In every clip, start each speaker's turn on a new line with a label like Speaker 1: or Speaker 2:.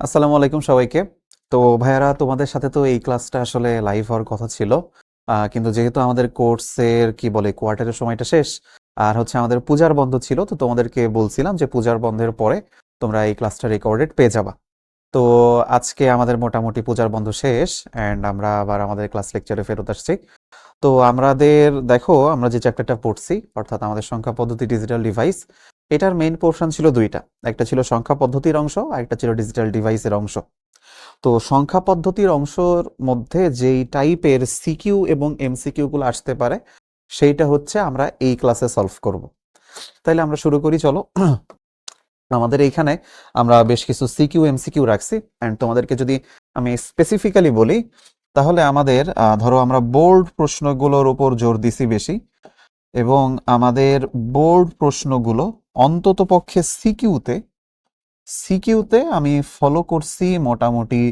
Speaker 1: আসসালামু আলাইকুম সবাইকে। তো ভাইয়ারা, তোমাদের সাথে তো এই ক্লাসটা আসলে লাইভ হওয়ার কথা ছিল, কিন্তু যেহেতু আমাদের কোর্সের কি বলে কোয়ার্টারের সময়টা শেষ আর হচ্ছে আমাদের পূজার বন্ধ ছিল, তো তোমাদেরকে বলছিলাম যে পূজার বন্ধের পরে তোমরা এই ক্লাসটা রেকর্ডেড পেয়ে যাবা। তো আজকে আমাদের মোটামুটি পূজার বন্ধ শেষ অ্যান্ড আমরা আবার আমাদের ক্লাস লেকচারে ফেরত আসছি। তো আমাদের দেখো, আমরা যে চ্যাপ্টারটা পড়ছি অর্থাৎ আমাদের সংখ্যা পদ্ধতি ডিজিটাল ডিভাইস, এটার মেইন পোর্শন ছিল দুইটা। একটা ছিল সংখ্যা পদ্ধতির অংশ আর একটা ছিল ডিজিটাল ডিভাইসের অংশ। তো সংখ্যা পদ্ধতির অংশের মধ্যে যেই টাইপের সিকিউ এবং এমসিকিউ গুলো আসতে পারে সেইটা হচ্ছে আমরা এই ক্লাসে সলভ করব। তাইলে আমরা শুরু করি, চলো। আমাদের এইখানে আমরা বেশ কিছু সিকিউ এমসিকিউ রাখছি অ্যান্ড তোমাদেরকে যদি আমি স্পেসিফিক্যালি বলি, তাহলে আমাদের ধরো আমরা বোর্ড প্রশ্নগুলোর উপর জোর দিছি বেশি, এবং আমাদের বোর্ড প্রশ্নগুলো অন্ততপক্ষে সিকিউতে আমি ফলো করছি মোটামুটি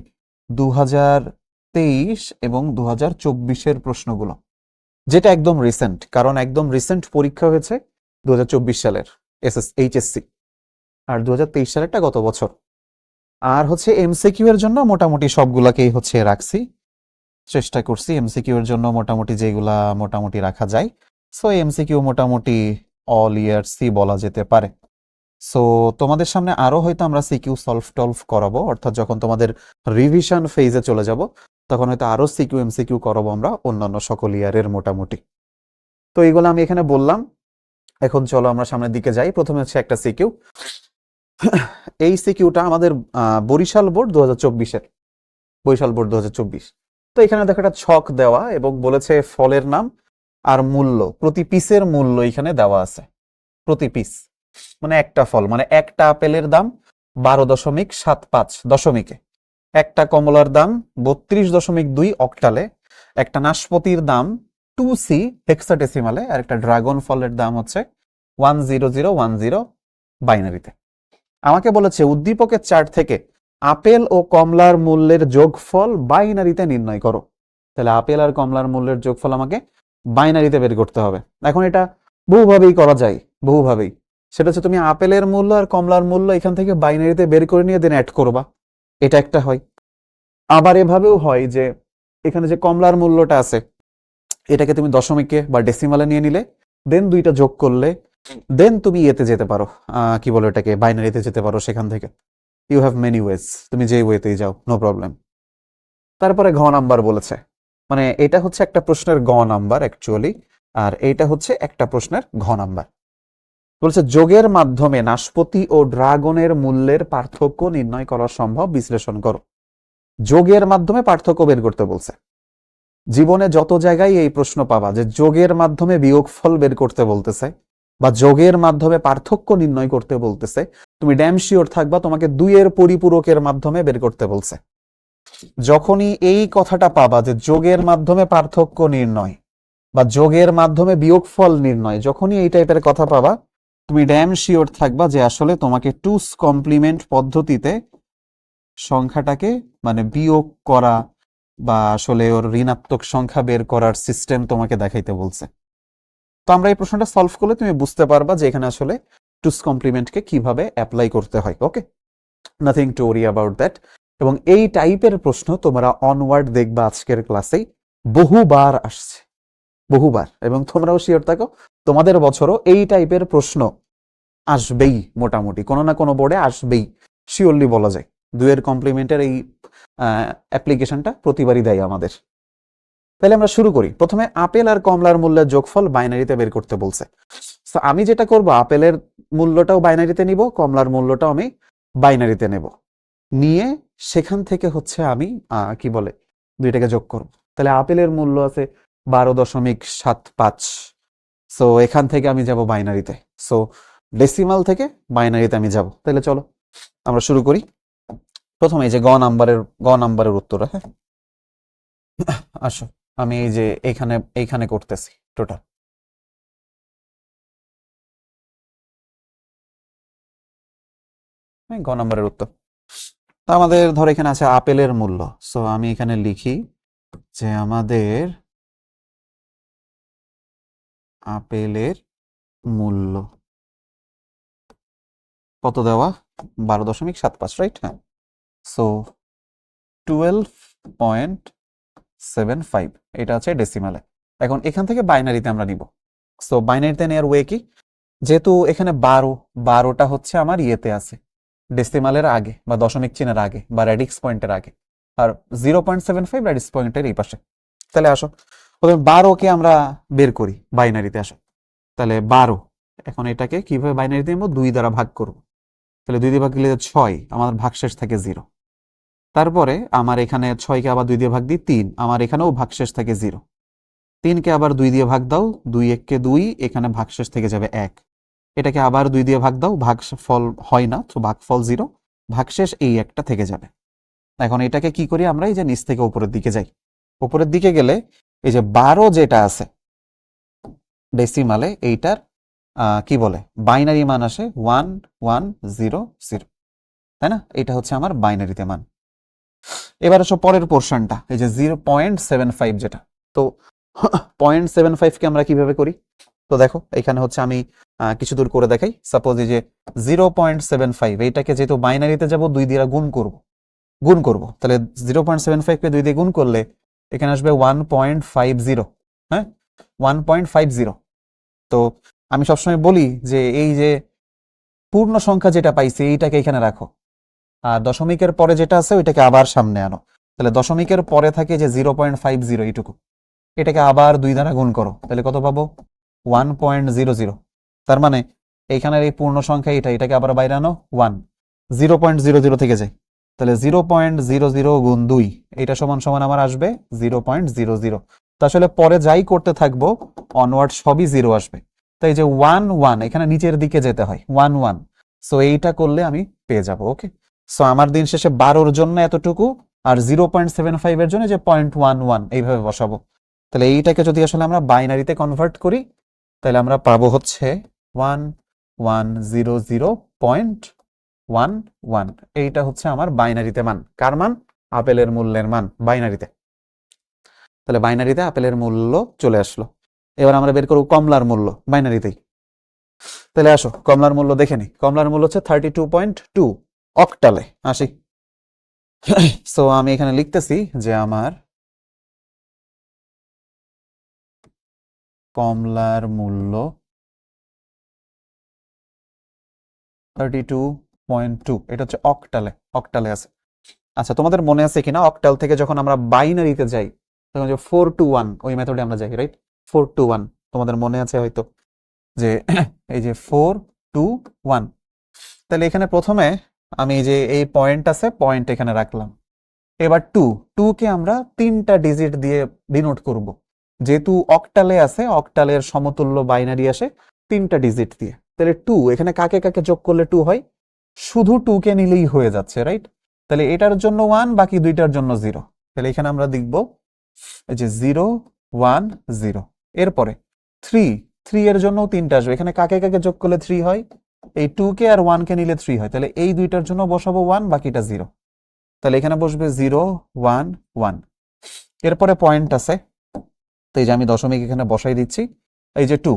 Speaker 1: 2023 এবং 2024-এর প্রশ্নগুলো, যেটা একদম রিসেন্ট, কারণ একদম রিসেন্ট পরীক্ষা হয়েছে 2024 সালের এইচএসসি, আর 2023 সালেরটা গত বছর। আর হচ্ছে এমসিকিউ এর জন্য মোটামুটি সবগুলাকেই হচ্ছে রাখছি, চেষ্টা করছি এমসিকিউ এর জন্য মোটামুটি যেগুলা মোটামুটি রাখা যায়। সো এমসিকিউ মোটামুটি অল ইয়ার্সই বলা যেতে পারে। সো তোমাদের সামনে আরো হয়তো আমরা সিকিউ সলভ টলভ করাবো, অর্থাৎ যখন তোমাদের রিভিশন ফেজে চলে যাব তখন হয়তো আরো সিকিউ এমসিকিউ করাবো আমরা অন্যান্য সকল ইয়ারের মোটামুটি। তো এইগুলো আমি এখানে বললাম। এখন চলো আমরা সামনের দিকে যাই। প্রথমে হচ্ছে একটা সিকিউ। এই সিকিউটা আমাদের বরিশাল বোর্ড 2024-এর, বরিশাল বোর্ড 2024। তো এখানে দেখো একটা ছক দেওয়া এবং বলেছে ফলের নাম আর মূল্য, প্রতি পিসের মূল্য এখানে দেওয়া আছে। প্রতি পিস মানে একটা ফল, মানে একটা আপেলের দাম 12.75 দশমিকে, একটা কমলার দাম 32.2 অক্টালে, একটা নাশপাতির দাম 2C হেক্সাডেসিমালে, আর একটা ড্রাগন ফলের দাম হচ্ছে 10010 বাইনারিতে। আমাকে বলেছে উদ্দীপকের চার্ট থেকে আপেল ও কমলার মূল্যের যোগফল বাইনারিতে নির্ণয় করো। তাহলে আপেল আর কমলার মূল্যের যোগফল আমাকে বাইনারিতে বের করতে হবে। এখন এটা বহুভাবেই করা যায়, বহুভাবেই। সেটা হচ্ছে তুমি আপেলের মূল্য আর কমলার মূল্য এখান থেকে বাইনারিতে বের করে নিয়ে দেন অ্যাড করবা, এটা একটা হয়। আবার এভাবেও হয় যে এখানে যে কমলার মূল্যটা আছে এটাকে তুমি দশমিকে বা ডেসিমালে নিয়ে নিলে, দেন দুইটা যোগ করলে, দেন তুমি ইয়েতে যেতে পারো, কি বলো এটাকে, বাইনারিতে যেতে পারো সেখান থেকে। ইউ হ্যাভ মেনি ওয়েজ, তুমি যে ওয়েতেই যাও, নো প্রবলেম। তারপরে ঘ নাম্বার বলেছে, মানে এটা হচ্ছে একটা প্রশ্নের গ নাম্বার অ্যাকচুয়ালি, আর এইটা হচ্ছে একটা প্রশ্নের ঘ নাম্বার। বলছে যোগের মাধ্যমে নাশপাতি ও ড্রাগনের মূল্যের পার্থক্য নির্ণয় করা সম্ভব, বিশ্লেষণ করো। যোগের মাধ্যমে পার্থক্য বের করতে বলছে। জীবনে যত জায়গায় এই প্রশ্ন পাবা যে যোগের মাধ্যমে বিয়োগফল বের করতে বলতেছে বা যোগের মাধ্যমে পার্থক্য নির্ণয় করতে বলতেছে, তুমি ড্যাম শিওর থাকবা তোমাকে দুইয়ের পরিপূরকের মাধ্যমে বের করতে বলছে। যখনই এই কথাটা পাবা যে যোগের মাধ্যমে পার্থক্য নির্ণয় বা যোগের মাধ্যমে বিয়োগফল নির্ণয়, যখনই এই টাইপের কথা পাবা তুমি ড্যাম শিওর থাকবা যে আসলে তোমাকে টুস কমপ্লিমেন্ট পদ্ধতিতে সংখ্যাটাকে মানে বিয়োগ করা বা আসলে ওর ঋণাত্মক সংখ্যা বের করার সিস্টেম তোমাকে দেখাইতে বলছে। তো আমরা এই প্রশ্নটা সলভ করলে তুমি বুঝতে পারবা যে এখানে আসলে টুস কমপ্লিমেন্টকে কিভাবে অ্যাপ্লাই করতে হয়। Okay, nothing to worry about that. এবং এই টাইপের প্রশ্ন তোমরা অনওয়ার্ড দেখবা আজকের ক্লাসেই বহুবার আসছে, বহুবার। এবং তোমরাও শিওর থাকো তোমাদের বছরও এই টাইপের প্রশ্ন আসবেই, মোটামুটি কোনো না কোনো বোর্ডে আসবেই, শিওরলি বলা যায়। দুইয়ের কমপ্লিমেন্টের এই অ্যাপ্লিকেশনটা প্রতিবারই দেয় আমাদের। তাহলে আমরা শুরু করি। প্রথমে আপেল আর কমলার মূল্যের যোগফল বাইনারিতে বের করতে বলছে। তো আমি যেটা করব, আপেলের মূল্যটাও বাইনারিতে নিব, কমলার মূল্যটাও আমি বাইনারিতে নেব, নিয়ে সেখান থেকে হচ্ছে আমি কি বলে দুইটাকে যোগ করব। তাহলে আপেলের মূল্য আছে 12.75। সো এখান থেকে আমি যাব বাইনারিতে, সো ডেসিমাল থেকে বাইনারিতে আমি যাব। তাহলে চলো আমরা শুরু করি। প্রথমে এই যে গ নাম্বারের উত্তর। হ্যাঁ, আসো আমি এই যে এইখানে এইখানে করতেছি টোটাল। গ নাম্বারের উত্তর। তা আমাদের ধর এখানে আছে আপেলের মূল্য, সো আমি এখানে লিখি যে আমাদের আপেলের মূল্য কত দেওয়া, 12.75, রাইট? হ্যাঁ, সো 12.75 এটা আছে ডেসিমালে। এখন এখান থেকে বাইনারিতে আমরা নিব। সো বাইনারিতে নেওয়ার ওয়ে কি, যেহেতু এখানে 12টা হচ্ছে আমার ইয়েতে আছে ডেসিমালের আগে বা দশমিক চিহ্নের আগে বা রেডিক্স পয়েন্টের আগে, আর 0.75 রেডিক্স পয়েন্টের এই পাশে। তাহলে আসো প্রথমে 12কে আমরা বের করি বাইনারিতে। আসো তাহলে 12, এখন এটাকে কিভাবে বাইনারিতে নেবো, 2 দ্বারা ভাগ করব। তাহলে 2 দিয়ে ভাগ দিলে 6, আমার ভাগশেষ থাকে 0। তারপরে আমার এখানে 6কে আবার 2 দিয়ে ভাগ দিই 3, আমার এখানেও ভাগশেষ থাকে 0। 3কে আবার 2 দিয়ে ভাগ দাও, 2 1 কে 2, এখানে ভাগশেষ থেকে যাবে 1। এটাকে আবার 2 দিয়ে ভাগ দাও, ভাগফল হয় না, তো ভাগফল 0, ভাগশেষ এই একটা থেকে যাবে। এখন এটাকে কি করি আমরা, এই যে নিচ থেকে উপরের দিকে যাই। উপরের দিকে গেলে এই যে 12 যেটা আছে ডেসিমালে, এইটার কি বলে বাইনারি মান আসে 1100, তাই না? এটা হচ্ছে আমার বাইনারিতে মান। এবার আসো পরের পোর্শনটা, এই যে 0.75 যেটা। তো 0.75 কে আমরা কিভাবে করি, তো দেখো এখানে হচ্ছে আমি কিছু দূর করে দেখাই। সাপোজ এই যে 0.75, এইটাকে যেহেতু বাইনারিতে যাব 2 দিয়ে গুণ করব, তাহলে 0.75 কে 2 দিয়ে গুণ করলে এখানে আসবে 1.50। হ্যাঁ, 1.50। তো আমি সবসময় বলি যে এই যে পূর্ণ সংখ্যা যেটা পাইছি এইটাকে এখানে রাখো, আর দশমিকের পরে যেটা আছে ওইটাকে আবার সামনে আনো। তাহলে দশমিকের পরে থাকে যে 0.50, এইটুকু, এটাকে আবার 2 দ্বারা গুণ করো, তাহলে কত পাবো, 1.00। তার মানে এইখানের এই পূর্ণ সংখ্যা এটাকে আবার বাইরে আনো 1, 0.00 থেকে যায়। তাহলে 0.00 গুণ 2, এটা সমান সমান আমার আসবে 0.00। তো আসলে পরে যাই করতে থাকবো অনওয়ার্ড সবই 0 আসবে। তাই যে 1 1 এখানে নিচের দিকে যেতে হয় 1 1। সো এইটা করলে আমি পেয়ে যাব। ওকে, সো আমার দিন শেষে 12-র জন্য এতটুকু, আর 0.75 এর জন্য যে 0.11 এইভাবে বসাবো। তাহলে এইটাকে যদি আসলে আমরা বাইনারিতে কনভার্ট করি, তাহলে আমরা পাবো হচ্ছে 1100.11। এইটা হচ্ছে আমার বাইনারিতে মান। কার মান? আপেলের মূল্যের মান বাইনারিতে। তাহলে বাইনারিতে আপেলের মূল্য চলে আসলো। এবার আমরা বের করব কমলার মূল্য বাইনারিতেই। তাহলে আসো কমলার মূল্য দেখে নি। কমলার মূল্য হচ্ছে 32.2 অক্টালে। আসি, সো আমি এখানে লিখতেছি যে আমার কমলার মূল্য 32.2, এটা হচ্ছে অক্টালে আছে। আচ্ছা, তোমাদের মনে আছে কিনা অক্টাল থেকে যখন আমরা বাইনারিতে যাই তখন যে 4 to 1 ওই মেথডে আমরা যাই, রাইট? 4 to 1 তোমাদের মনে আছে হয়তো, যে এই যে 4 to 1। তাহলে এখানে প্রথমে আমি যে এই পয়েন্ট আছে, পয়েন্ট এখানে রাখলাম। এবার 2 কে আমরা 3টা ডিজিট দিয়ে ডিনোট করব। যেহেতু অক্টালে আছে, অক্টালের সমতুল্য বাইনারি আসে 3টা ডিজিট দিয়ে। তাহলে 2 এখানে কাকে কাকে যোগ করলে 2 হয়, শুধু 2 কে নিলেই হয়ে যাচ্ছে, রাইট? তাহলে এটার জন্য 1, বাকি দুইটার জন্য 0। তাহলে এখানে আমরা লিখব এই যে 0 1 0। এরপরে 3 এর জন্য 3টা আসবে, এখানে কাকে কাকে যোগ করলে 3 হয়, এই 2 কে আর 1 কে নিলে 3 হয়। তাহলে এই দুইটার জন্য বসাবো 1, বাকিটা 0। তাহলে এখানে বসবে 0 1 1। এরপরে পয়েন্ট আছে, তো এই যে আমি দশমিক এখানে বসাই দিচ্ছি, এই যে 2,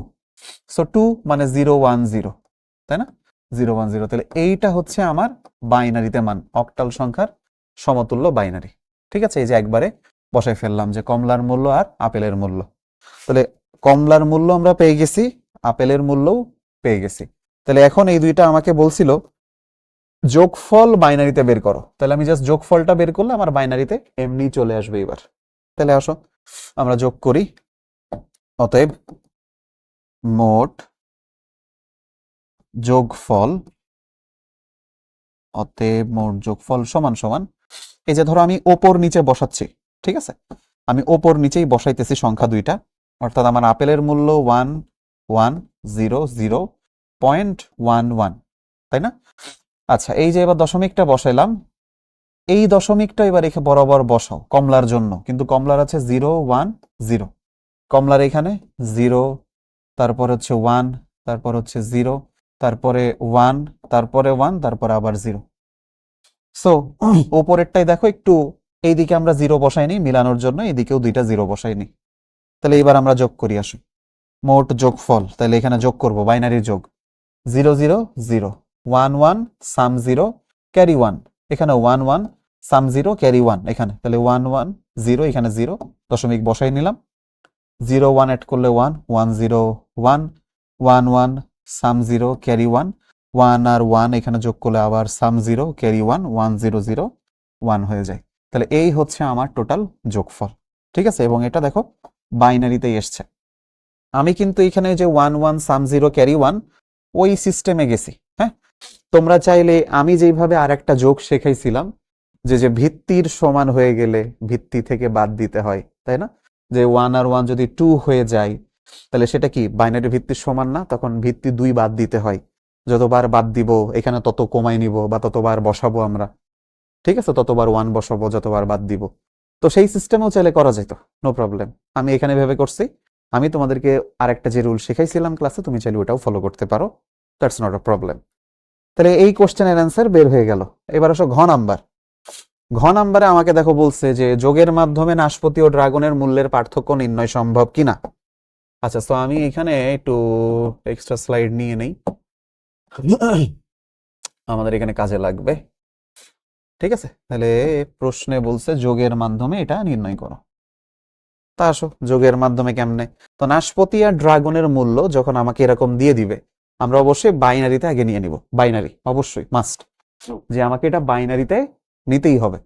Speaker 1: সো 2 মানে 0 1 0, তাই না? 0 1 0। তাহলে এইটা হচ্ছে আমার বাইনারিতে মান, অক্টাল সংখ্যার সমতুল্য বাইনারি। ঠিক আছে, এই যে একবারে বসাই ফেললাম যে কমলার মূল্য আর আপেলের মূল্য। তাহলে কমলার মূল্য আমরা পেয়ে গেছি, আপেলের মূল্যও পেয়ে গেছি। তাহলে এখন এই দুইটা আমাকে বলছিল যোগফল বাইনারিতে বের করো। তাহলে আমি জাস্ট যোগফলটা বের করলে আমার বাইনারিতে এমনি চলে আসবে। এবার তাহলে আসো আমরা যোগ করি। অতএব মোট যোগফল সমান সমান, এই যে ধরো আমি ওপর নিচে বসাচ্ছি, ঠিক আছে, আমি ওপর নিচেই বসাইতেছি সংখ্যা দুইটা, অর্থাৎ আমার আপেলের মূল্য 1100.11, তাই না? আচ্ছা, এই যে এবার দশমিকটা বসাইলাম, এই দশমিকটা এবার এখানে বরাবর বসাও কমলার জন্য, কিন্তু কমলার আছে 0 1 0, কমলার এখানে 0, তারপর হচ্ছে 1, তারপর হচ্ছে 0, তারপরে 1, তারপরে 1, তারপরে আবার 0। সো ওপরেরটাই দেখো একটু এইদিকে আমরা 0 বসাইনি মিলানোর জন্য, এইদিকেও 2টা 0 বসাইনি। তাহলে এবার আমরা যোগ করি। আসুন মোট যোগফল, তাহলে এখানে যোগ করব বাইনারির যোগ 0 0 0, 1 1 সাম 0 ক্যারি 1, এখানে 1 1 সাম 0 ক্যারি 1, এখানে তাহলে 1 1 0, এখানে 0 দশমিক বসাই নিলাম, 0 1 অ্যাড করলে 1 1 0 1 1 1 সাম 0 ক্যারি 1 1 আর 1 এখানে যোগ করলে আবার সাম 0 ক্যারি 1 1 0 0 1 হয়ে যায়। তাহলে এই হচ্ছে আমার টোটাল যোগফল, ঠিক আছে। এবং এটা দেখো বাইনারিতেই এসছে। আমি কিন্তু এখানে যে 1 1 সাম 0 ক্যারি 1 ওই সিস্টেমে গেছি। হ্যাঁ, তোমরা চাইলে আমি যেইভাবে আরেকটা যোগ শেখাইছিলাম যে ভিত্তির সমান হয়ে গেলে ভিত্তি থেকে বাদ দিতে হয়, তাই না? যে 1 আর 1 যদি 2 হয়ে যায় তাহলে সেটা কি বাইনারি ভিত্তির সমান না? তখন ভিত্তি 2 বাদ দিতে হয়, যতবার বাদ দিব এখানে তত কমাই নিব বা ততবার বসাবো আমরা, ঠিক আছে, ততবার 1 বসাবো যতবার বাদ দিব। তো সেই সিস্টেমেও চাইলে করা যেত, নো প্রবলেম। আমি এখানে ভেবে করছি। আমি তোমাদেরকে আরেকটা যে রুল শেখাইছিলাম ক্লাসে তুমি চাইলে ওটাও ফলো করতে পারো, দ্যাটস নট আ প্রবলেম। তাহলে এই কোশ্চেনের অ্যান্সার বের হয়ে গেল। এবার আসো ঘ নাম্বার। ঘ নাম্বারে আমাকে দেখো বলছে যে যোগের মাধ্যমে নাশপাতি ও ড্রাগনের মূল্যের পার্থক্য নির্ণয় সম্ভব কিনা। আচ্ছা, তো আমি এখানে একটু এক্সট্রা স্লাইড নিয়ে নেই, আমাদের এখানে কাজে লাগবে, ঠিক আছে। তাহলে প্রশ্নে বলছে যোগের মাধ্যমে এটা নির্ণয় করো। তা আসো যোগের মাধ্যমে কেমনে? তো নাশপাতি আর ড্রাগনের মূল্য যখন আমাকে এরকম দিয়ে দিবে, আমরা অবশ্যই বাইনারিতে আগে নিয়ে নিব। বাইনারি অবশ্যই মাস্ট, যে আমাকে এটা বাইনারিতে নিতেই হবে,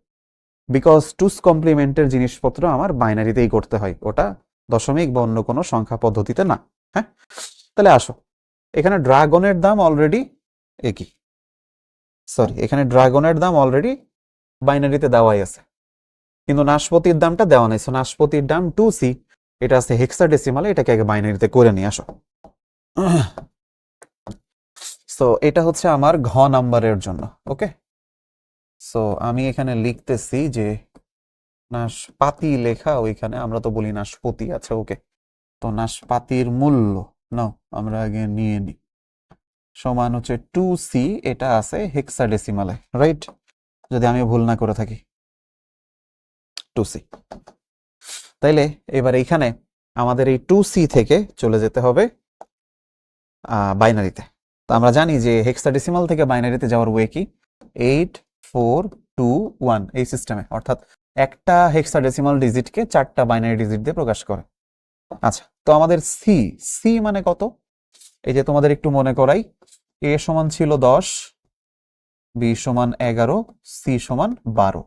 Speaker 1: বিকজ টুস কমপ্লিমেন্টের জিনিসপত্র আমার বাইনারিতেই করতে হয়, ওটা দশমিক বা অন্য কোনো সংখ্যা পদ্ধতিতে না। হ্যাঁ, তাহলে আসো, এখানে ড্রাগনের দাম অলরেডি একই, সরি এখানে ড্রাগনের দাম অলরেডি বাইনারিতে দেওয়াই আছে, কিন্তু নাশপাতির দামটা দেওয়া নেই। সো নাশপাতির দাম 2C, এটা আছে হেক্সাডেসিমালে, এটাকে আগে বাইনারিতে করে নিয়ে আসো। সো এটা হচ্ছে আমার ঘ নাম্বারের জন্য। ওকে, সো আমি এখানে লিখতেছি যে নাশপাতি লেখা ওইখানে, আমরা তো বলি নাশপাতি। আচ্ছা ওকে, তো নাশপাতির মূল্য নাও আমরা আগে নিয়ে নিই, সমান হচ্ছে 2C, এটা আছে হেক্সাডেসিমালে, রাইট? যদি আমি ভুল না করে থাকি 2C। তাইলে এবার এইখানে আমাদের এই 2C থেকে চলে যেতে হবে বাইনারিতে। তো আমরা জানি যে হেক্সাডেসিমাল থেকে বাইনারিতে যাওয়ার ওয়ে কি, 8 4 2 1 এই সিস্টেমে, অর্থাৎ একটা হেক্সাডেসিমাল ডিজিটকে 4টা বাইনারি ডিজিট দিয়ে প্রকাশ করে। আচ্ছা, তো আমাদের সি, সি মানে কত? এই যে তোমাদের একটু মনে করাই, এ সমান ছিল 10, বি সমান 11, সি সমান 12।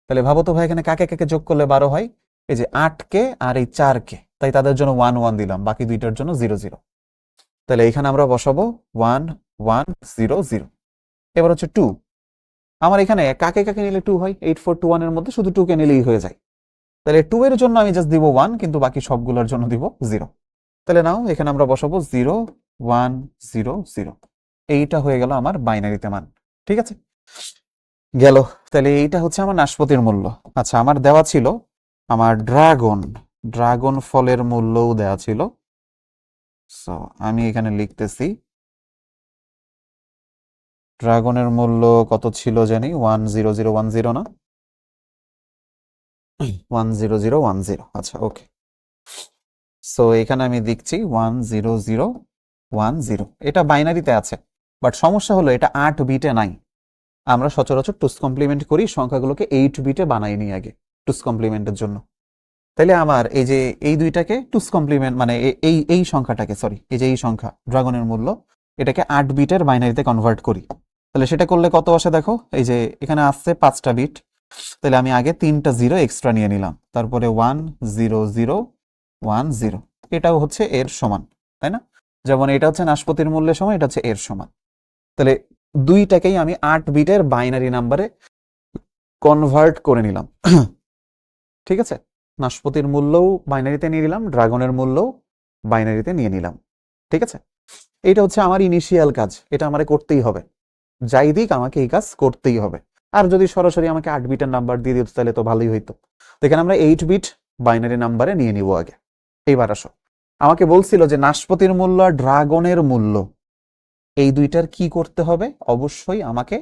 Speaker 1: তাহলে ভাবো তো ভাই এখানে কাকে কাকে যোগ করলে 12 হয়? এই যে 8কে আর এই 4কে, তাই তাদের জন্য 1 1 দিলাম, বাকি দুইটার জন্য 0 0। তাহলে এখানে আমরা বসাবো 1 1 0 0। এবার হচ্ছে 2, আমার এখানে কাকে কাকে নিলে 2 হয়? 8 4 2 1 এর মধ্যে শুধু 2 কে নিলেই হয়ে যায়। তাহলে 2 এর জন্য আমি জাস্ট দিব 1, কিন্তু বাকি সবগুলোর জন্য দিব 0। তাহলে নাও এখানে আমরা বসাবো 0 1 0 0। এইটা হয়ে গেল আমার বাইনারিতে মান, ঠিক আছে, গেল। তাহলে এইটা হচ্ছে আমার নাশপাতির মূল্য। আচ্ছা, আমার দেওয়া ছিল আমার ড্রাগন ফলের মূল্যও দেওয়া ছিল। সো আমি এখানে লিখতেছি ড্রাগনের মূল্য কত ছিল জানি, 10010 না, 10010। আচ্ছা ওকে, সো এখানে আমি দেখছি 10010। এটা বাইনারিতে আছে, বাট সমস্যা হলো এটা 8 বিটে নাই। আমরা সচরাচর টুস কমপ্লিমেন্ট করি, সংখ্যাগুলোকে 8 বিটে বানাই নি আগে টুস কমপ্লিমেন্টের জন্য। তাইলে আমার এই যে এই দুইটাকে টুস কমপ্লিমেন্ট মানে এই সংখ্যাটাকে, সরি এই যে এই সংখ্যা ড্রাগনের মূল্য, এটাকে 8 বিটের বাইনারিতে কনভার্ট করি। তাহলে সেটা করলে কত আসে দেখো, এই যে এখানে আসছে 5টা বিট, তাহলে আমি আগে 3টা 0 এক্সট্রা নিয়ে নিলাম, তারপরে 1 0 0 1 0, এটাও হচ্ছে এর সমান, তাই না? যেমন এটা হচ্ছে নাশপাতির মূল্যের সমান, এটা হচ্ছে এর সমান। তাহলে দুইটাকেই আমি 8 বিটের বাইনারি নাম্বারে কনভার্ট করে নিলাম। ঠিক আছে, নাশপাতির মূল্যও বাইনারিতে নিয়ে নিলাম, ড্রাগনের মূল্যও বাইনারিতে নিয়ে নিলাম, ঠিক আছে। এইটা হচ্ছে আমার ইনিশিয়াল কাজ, এটা আমাকে করতেই হবে, যাই দিক আমাকে এই কাজ করতেই হবে। আর যদি সরাসরি আমাকে 8 বিটের নাম্বার দিয়ে দিত তাহলে তো ভালোই হইতো। তো এখানে আমরা 8 বিট বাইনারি নাম্বারে নিয়ে নিব আগে। এইবার আসো, আমাকে বলছিল যে নাশপাতির মূল্য আর ড্রাগনের মূল্য এই দুইটার কি করতে হবে? অবশ্যই আমাকে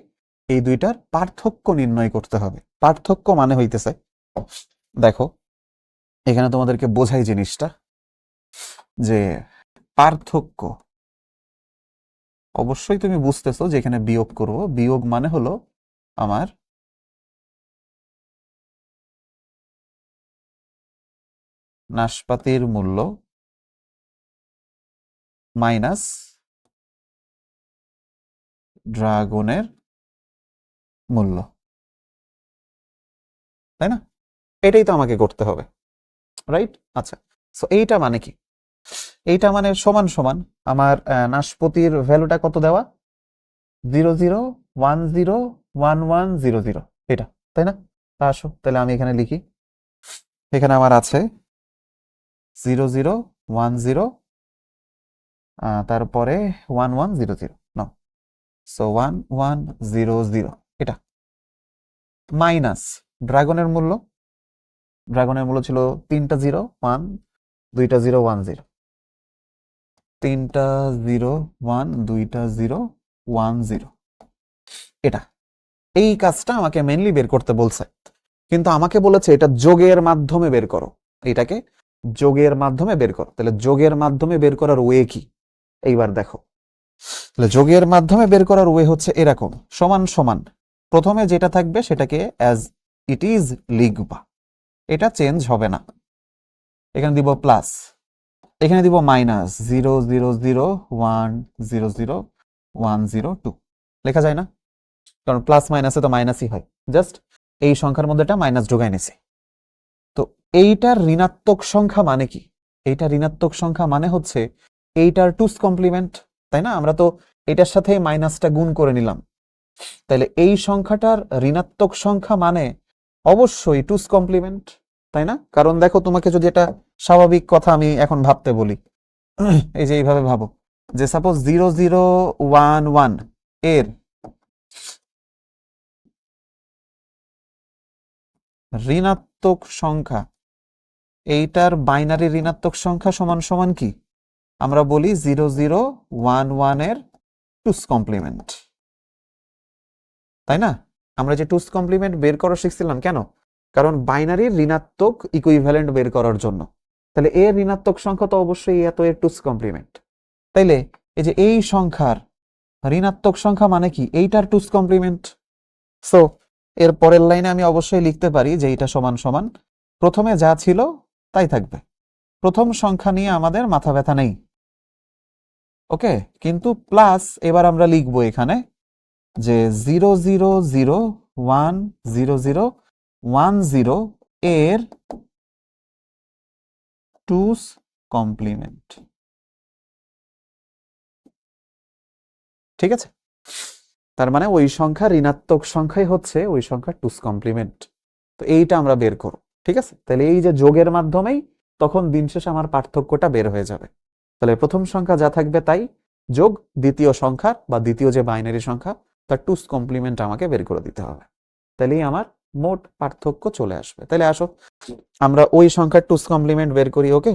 Speaker 1: এই দুইটার পার্থক্য নির্ণয় করতে হবে। পার্থক্য মানে হইতেছে, দেখো এখানে তোমাদেরকে বোঝাই জিনিসটা, যে পার্থক্য অবশ্যই তুমি বুঝতেছো যে এখানে বিয়োগ করব, বিয়োগ মানে হলো আমার নাশপাতির মূল্য মাইনাস ড্রাগনের মূল্য, তাই না? এটাই তো আমাকে করতে হবে, রাইট? আচ্ছা, সো এইটা মানে কি? এইটা মানে সমান সমান আমার নাশপাতির ভ্যালুটা কত দেওয়া, 00101100, এটা, তাই না? তা আসো তাহলে আমি এখানে লিখি, এখানে আমার আছে 0010, তারপরে 1100, না, সো 1100, এটা মাইনাস ড্রাগনের মূল্য ছিল 3টা 0 1, 2টা 0 1 0, 3টা 0 1, 2টা 0 1 0, এটা, এই কাজটা আমাকে মেনলি বের করতে বলছে, কিন্তু আমাকে বলেছে এটা যোগের মাধ্যমে বের করো, এটাকে যোগের মাধ্যমে বের করো। তাহলে যোগের মাধ্যমে বের করার ওয়ে কি, এইবার দেখো। তাহলে যোগের মাধ্যমে বের করার ওয়ে হচ্ছে এরকম, সমান সমান প্রথমে যেটা থাকবে সেটাকে অ্যাজ ইট ইজ লিখবা, এটা চেঞ্জ হবে না। এখানে দিব প্লাস, এখানে দিব মাইনাস 0001001002, লেখা যায় না? কারণ প্লাস মাইনাসে তো মাইনাসই হয়, জাস্ট এই সংখ্যার মধ্যেটা মাইনাস ঢোকায় নিছি। তো এইটার ঋণাত্মক সংখ্যা মানে কি? এইটা ঋণাত্মক সংখ্যা মানে হচ্ছে এইটার টুস কমপ্লিমেন্ট, তাই না? আমরা তো এটার সাথে মাইনাসটা গুণ করে নিলাম, তাহলে এই সংখ্যাটার ঋণাত্মক সংখ্যা মানে অবশ্যই টুস কমপ্লিমেন্ট, তাই না? কারণ দেখো, তোমাকে যদি এটা স্বাভাবিক কথা আমি এখন ভাবতে বলি, এই যে এইভাবে ভাবো যে সাপোজ 0011 এর ঋণাত্মক সংখ্যা, এইটার বাইনারি ঋণাত্মক সংখ্যা সমান সমান কি? আমরা বলি 0011 এর টুস কমপ্লিমেন্ট, তাই না? আমরা যে টুস কমপ্লিমেন্ট বের করা শিখছিলাম কেন? কারণ বাইনারির ঋণাত্মক ইকুইভ্যালেন্ট বের করার জন্য। তাহলে এর ঋণাত্মক সংখ্যা তো অবশ্যই এত এর টুস কমপ্লিমেন্ট, তাইলে এই যে এই সংখ্যার ঋণাত্মক সংখ্যা মানে কি? এইটার টুস কমপ্লিমেন্ট। সো এর পরের লাইনে আমি অবশ্যই লিখতে পারি যে এটা সমান সমান প্রথমে যা ছিল তাই থাকবে, প্রথম সংখ্যা নিয়ে আমাদের মাথা ব্যথা নেই, ওকে? কিন্তু প্লাস এবার আমরা লিখবো এখানে যে 00010010 এর টুস কমপ্লিমেন্ট, ঠিক আছে? তার মানে ওই সংখ্যা ঋণাত্মক সংখ্যাই হচ্ছে ওই সংখ্যার টুস কমপ্লিমেন্ট। তো এইটা আমরা বের করব, ঠিক আছে? তাহলে এই যে যোগের মাধ্যমেই তখন দিন শেষে আমার পার্থক্যটা বের হয়ে যাবে। তাহলে প্রথম সংখ্যা যা থাকবে তাই যোগ দ্বিতীয় সংখ্যার বা দ্বিতীয় যে বাইনারি সংখ্যা তার টুস কমপ্লিমেন্ট আমাকে বের করে দিতে হবে, তাহলেই আমার মোট পার্থক্য চলে আসবে। তাহলে আসো আমরা ওই সংখ্যার টুস কমপ্লিমেন্ট বের করি, ওকে?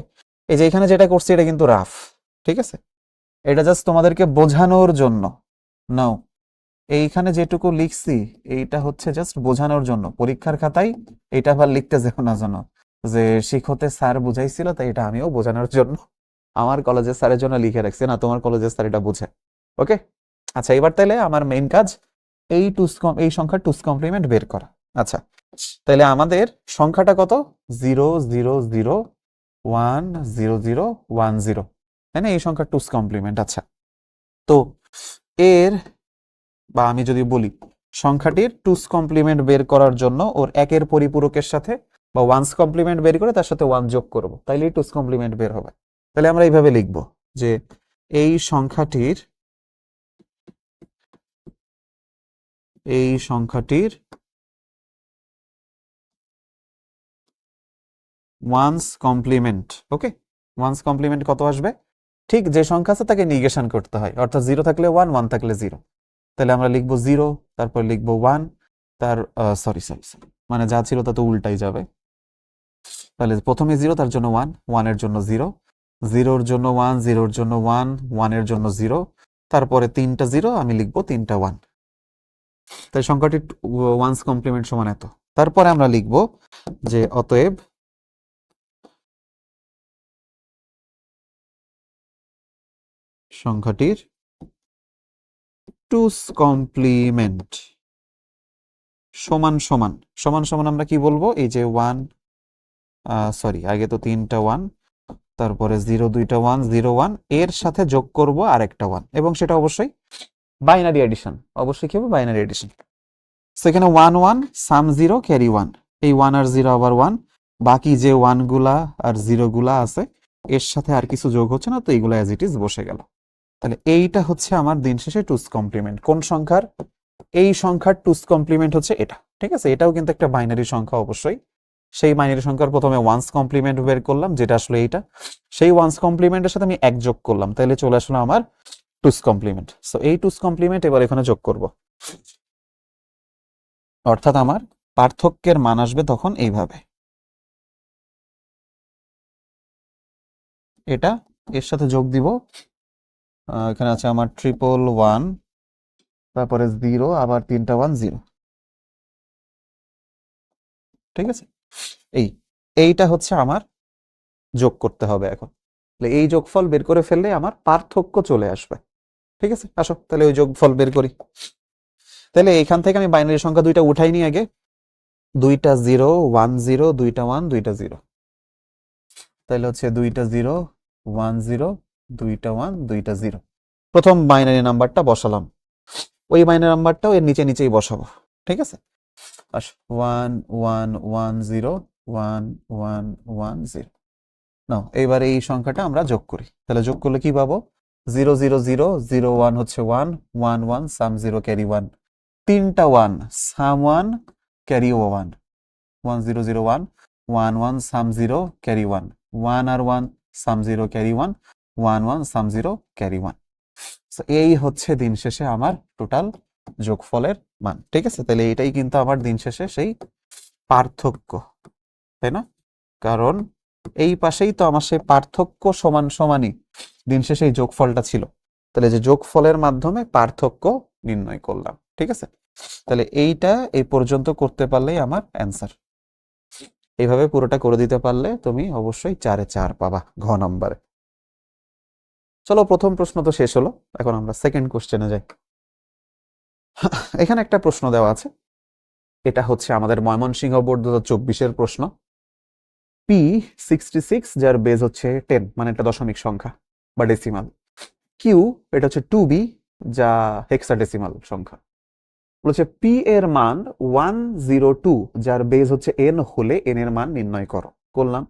Speaker 1: এই যে এখানে যেটা করছি এটা কিন্তু রাফ, ঠিক আছে? এটা জাস্ট তোমাদেরকে বোঝানোর জন্য নাও, এইখানে যেটুকু লিখছি এইটা হচ্ছে জাস্ট বোঝানোর জন্য, পরীক্ষার খাতায় এটা আবার লিখতে যেও না জানো যে শিক্ষতে স্যার বুঝাইছিল তাই এটা আমিও বোঝানোর জন্য আমার কলেজের স্যারের জন্য লিখে রাখছি, না তোমার কলেজের স্যার এটা বুঝে, ওকে? আচ্ছা, এবার তাহলে আমার মেইন কাজ এই সংখ্যার টুস কমপ্লিমেন্ট বের করা। আচ্ছা, তাহলে আমাদের সংখ্যাটা কত? 00010010, তাই না? এই সংখ্যার টুস কমপ্লিমেন্ট। আচ্ছা, তো এর বা আমি যদি বলি সংখ্যাটির টুস কমপ্লিমেন্ট বের করার জন্য ওর একের পরিপূরকের সাথে বা ওয়ান্স কমপ্লিমেন্ট বের করে তার সাথে ওয়ান যোগ করব, তাইলেই টুস কমপ্লিমেন্ট বের হবে। তাহলে আমরা এইভাবে লিখব যে এই সংখ্যাটির ওয়ান্স কমপ্লিমেন্ট, ওকে? ওয়ান্স কমপ্লিমেন্ট কত আসবে? ঠিক যে সংখ্যা আছে তাকে নিগেশন করতে হয়, অর্থাৎ 0 থাকলে 1, 1 থাকলে 0। তাহলে আমরা লিখবো 0, তারপর লিখবো 1, তার সরি সরি সরি, মানে যা ছিল তা তো উল্টাই যাবে। তাহলে প্রথমে 0, তার জন্য 1, 1 এর জন্য 0, 0 এর জন্য 1, 0 এর জন্য 1, 1 এর জন্য 0, তারপরে 3টা 0, আমি লিখবো 3টা 1। তাই সংখ্যাটি ওয়ান্স কমপ্লিমেন্ট সমান এত। তারপরে আমরা লিখবো যে অতএব সংখ্যাটির টুস কমপ্লিমেন্ট সমান সমান সমান সমান আমরা কি বলবো, এই যে ওয়ান, সরি আগে তো তিনটা ওয়ান, তারপরে জিরো দুইটা ওয়ান, জিরো ওয়ান, এর সাথে যোগ করব আরেকটা ওয়ান, এবং সেটা অবশ্যই বাইনারি এডিশন, অবশ্যই কি হবে বাইনারি এডিশন। সেখানে one one sum zero carry one, এই ওয়ান আর জিরো আবার ওয়ান, বাকি যে ওয়ানগুলা আর জিরোগুলা আছে এর সাথে আর কিছু যোগ হচ্ছে না, তো এইগুলো অ্যাজ ইট ইজ বসে গেল। তাহলে এইটা হচ্ছে আমার দিন শেষে টুস কমপ্লিমেন্ট। কোন সংখ্যার? এই সংখ্যার টুস কমপ্লিমেন্ট হচ্ছে এটা, ঠিক আছে? এটাও কিন্তু একটা বাইনারি সংখ্যা অবশ্যই। সেই বাইনারি সংখ্যার প্রথমে ওয়ান্স কমপ্লিমেন্ট বের করলাম, যেটা আসলে এইটা, সেই ওয়ান্স কমপ্লিমেন্টের সাথে আমি এক যোগ করলাম, তাহলে চলে আসলো আমার টুস কমপ্লিমেন্ট। সো এই টুস কমপ্লিমেন্ট এবার এখানে যোগ করব, অর্থাৎ আমার পার্থক্যের মান আসবে তখন এইভাবে, এটা এর সাথে যোগ দিব, এখানে আছে আমার ট্রিপল ওয়ান, তারপরে জিরো, আবার তিনটা ওয়ান, জিরো, ঠিক আছে? এইটা হচ্ছে আমার যোগ করতে হবে এখন। তাহলে এই যোগফল বের করে ফেললে আমার পার্থক্য চলে আসবে, ঠিক আছে? আসো তাহলে ওই যোগফল বের করি। তাহলে এইখান থেকে আমি বাইনারি সংখ্যা দুইটা উঠাই নি আগে, দুইটা জিরো ওয়ান জিরো, দুইটা ওয়ান দুইটা জিরো, তাহলে হচ্ছে দুইটা জিরো ওয়ান জিরো, দুইটা ওয়ান দুইটা জিরো। প্রথম বাইনারি নাম্বারটা বসালাম, ওই বাইনারি নাম্বারটাও এর নিচে নিচেই বসাবো, ঠিক আছে? As one one one zero, one one one zero. নাও এইবার এই সংখ্যাটা আমরা যোগ করি, তাহলে যোগ করলে কি পাবো? Zero zero zero, zero one হচ্ছে one, one one sum zero carry one, তিনটা one sum one carry one, one zero zero one, one one sum zero carry one, one আর one sum zero carry one, one one sum zero carry one. এই হচ্ছে দিন শেষে আমার total যোগফলের মান, ঠিক আছে? তাহলে এটাই কিন্তু আমার দিন শেষে সেই পার্থক্য, তাই না? কারণ এই পাশেই তো আমার সেই পার্থক্য সমান সমানই দিন শেষে এই যোগফলটা ছিল, তাহলে যে যোগফলের মাধ্যমে পার্থক্য নির্ণয় করলাম, ঠিক আছে? তাহলে এইটা এই পর্যন্ত করতে পারলেই আমার অ্যান্সার। এইভাবে পুরোটা করে দিতে পারলে তুমি অবশ্যই 4-এ 4 পাবা ঘ নম্বরে। চলো প্রথম প্রশ্ন তো শেষ হলো, এখন আমরা সেকেন্ড কোশ্চেনে যাই। এখানে একটা প্রশ্ন দেওয়া আছে, এটা হচ্ছে আমাদের ময়মনসিংহ বোর্ড 2024-এর প্রশ্ন। P66 যার বেজ হচ্ছে 10, মানে একটা দশমিক সংখ্যা বা ডেসিমাল। কিউ এটা হচ্ছে 2B যা হেক্সাডেসিমাল সংখ্যা। বলেছে পি এর মান 102 যার বেজ হচ্ছে n হলে n এর মান নির্ণয় করো। করলাম।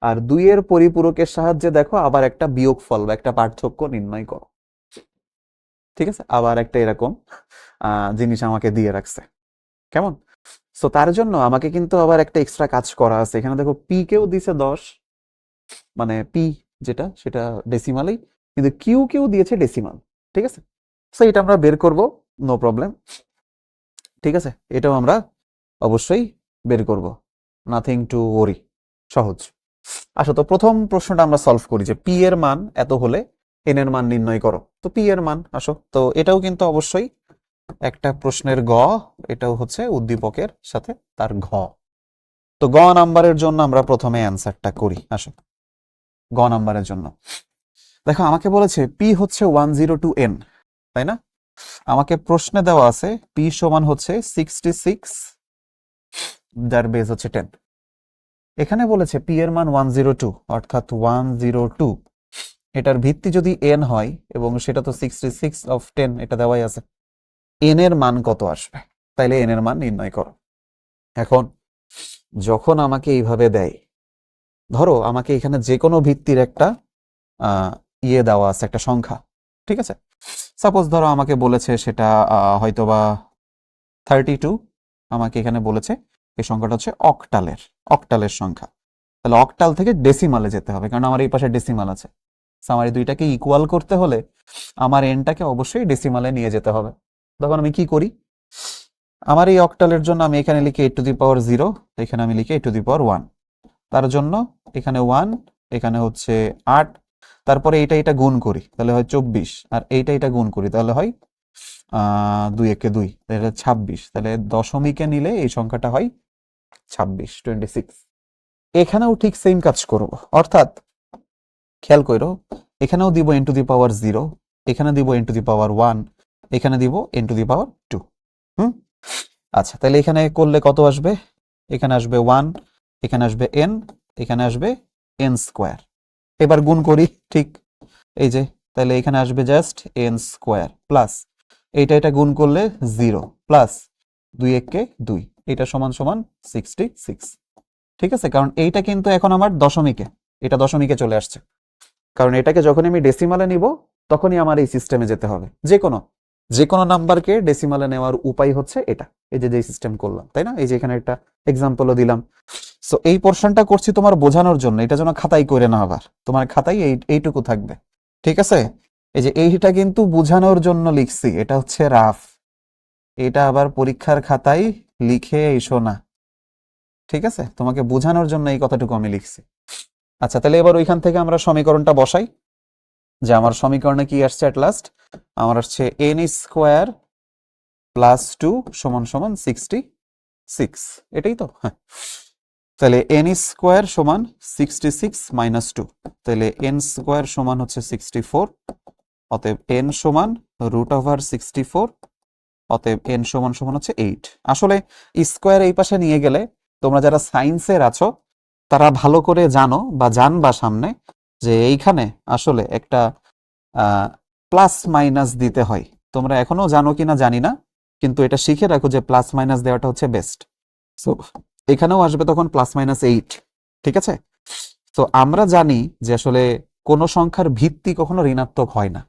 Speaker 1: আর 2 এর পরিপূরকের সাহায্যে দেখো আবার একটা বিয়োগফল বা একটা পার্থক্য নির্ণয় করো, ঠিক আছে? আবার একটা এরকম জিনিস আমাকে দিয়ে রাখছে, কেমন? সো তার জন্য আমাকে কিন্তু আবার একটা এক্সট্রা কাজ করা আছে। এখানে দেখো পি কেও দিছে 10, মানে পি যেটা সেটা ডেসিমালেই, কিন্তু কিউ কেও দিয়েছে ডেসিমাল, ঠিক আছে? সো এটা আমরা বের করব, নো প্রবলেম, ঠিক আছে? এটাও আমরা অবশ্যই বের করব, নাথিং টু ওরি, সহজ। আসো তো প্রথম প্রশ্নটা আমরা সলভ করি, যে পি এর মান এত হলে এন এর মান নির্ণয় করো। তো পি এর মান, আসো তো এটাও কিন্তু অবশ্যই একটা প্রশ্নের গ, এটাও হচ্ছে উদ্দীপকের সাথে তার ঘ। তো গ নাম্বারের জন্য আমরা প্রথমে অ্যান্সারটা করি। আসো গ নাম্বারের জন্য দেখো আমাকে বলেছে পি হচ্ছে 102n, তাই না? আমাকে প্রশ্নে দেওয়া আছে পি সমান হচ্ছে 66 যার বেজ হচ্ছে 10। এখানে বলেছে পি এর মান 102, অর্থাৎ 102, এটার ভিত্তি যদি n হয় এবং সেটা তো 66 অফ 10 এটা দেওয়াই আছে, n এর মান কত আসবে? তাইলে n এর মান নির্ণয় করো। এখন যখন আমাকে এইভাবে দেয়, ধরো আমাকে এখানে যে কোনো ভিত্তির একটা ইয়ে দেওয়া আছে, একটা সংখ্যা, ঠিক আছে? সাপোজ ধরো আমাকে বলেছে সেটা হয়তোবা 32, আমাকে এখানে বলেছে এই সংখ্যাটা হচ্ছে অক্টালের সংখ্যা। তাহলে অক্টাল থেকে ডেসিমালে যেতে হবে, কারণ আমার এই পাশে ডেসিমাল আছে। আমার এই দুইটাকে ইকুয়াল করতে হলে আমার এনটাকে অবশ্যই ডেসিমালে নিয়ে যেতে হবে। তখন আমি কি করি? আমার এই অক্টালের জন্য আমি এখানে লিখি 8⁻0, এখানে আমি লিখি 8⁻1। তার জন্য এখানে 1, এখানে হচ্ছে 8, তারপরে এটা গুণ করি তাহলে হয় 24, আর এটা গুণ করি তাহলে হয় 2 একে 2, তাহলে 26। তাহলে দশমিকে নিলে এই সংখ্যাটা হয় 26। এখানেও ঠিক সেম কাজ করব, অর্থাৎ খেয়াল করো এখানেও দিব n⁻0, এখানে দিব n⁻1, এখানে দিব n⁻²। হুম, আচ্ছা তাহলে এখানে করলে কত আসবে? এখানে আসবে 1, এখানে আসবে n, এখানে আসবে n²। এবার গুণ করি, ঠিক এই যে, তাহলে এখানে আসবে জাস্ট n² প্লাস এটা গুণ করলে 0 প্লাস 2 একে 2, এটা সমান সমান 66। ঠিক আছে, কারণ এইটা কিন্তু এখন আমার দশমিকে, এটা দশমিকে চলে আসছে, কারণ এটাকে যখন আমি ডেসিমালে নিব তখনই আমার এই সিস্টেমে যেতে হবে। যে কোনো নাম্বারকে ডেসিমালে নেওয়ার উপায় হচ্ছে এটা, এই যে সিস্টেম করলাম, তাই না? এই যে এখানে একটা এক্সাম্পলও দিলাম। সো এই পোর্শনটা করছি তোমার বোঝানোর জন্য, এটা যেন খাতায় করে না, আবার তোমার খাতায় এইটুকু থাকবে। ঠিক আছে, এই যে এইটা কিন্তু বোঝানোর জন্য লিখছি, এটা হচ্ছে রাফ, এটা আবার পরীক্ষার খাতায় লিখে এসো না। ঠিক আছে, তোমাকে বোঝানোর জন্য এই কথাটুকু আমি লিখছি। আচ্ছা তাহলে এবার ওইখান থেকে আমরা সমীকরণটা বসাই, যে আমার সমীকরণে কি আসছে অ্যাট লাস্ট, আমার আসছে n² + 2 = 66। এটাই তো? হ্যাঁ, তাহলে n² = 66 - 2, তাহলে n² সমান হচ্ছে 64, অতএব n সমান √64, অতএব n সমান হচ্ছে 8। আসলে স্কোয়ার এই পাশে নিয়ে গেলে তোমরা যারা সায়েন্সের আছো তারা ভালো করে জানো বা জানবা সামনে, যে এইখানে আসলে একটা প্লাস মাইনাস দিতে হয়। তোমরা এখনো জানো কিনা জানি না, কিন্তু এটা শিখে রাখো যে প্লাস মাইনাস দেওয়াটা হচ্ছে বেস্ট। সো এখানেও আসবে তখন +-8। ঠিক আছে, তো আমরা জানি যে আসলে কোন সংখ্যার ভিত্তি কখনো ঋণাত্মক হয় না।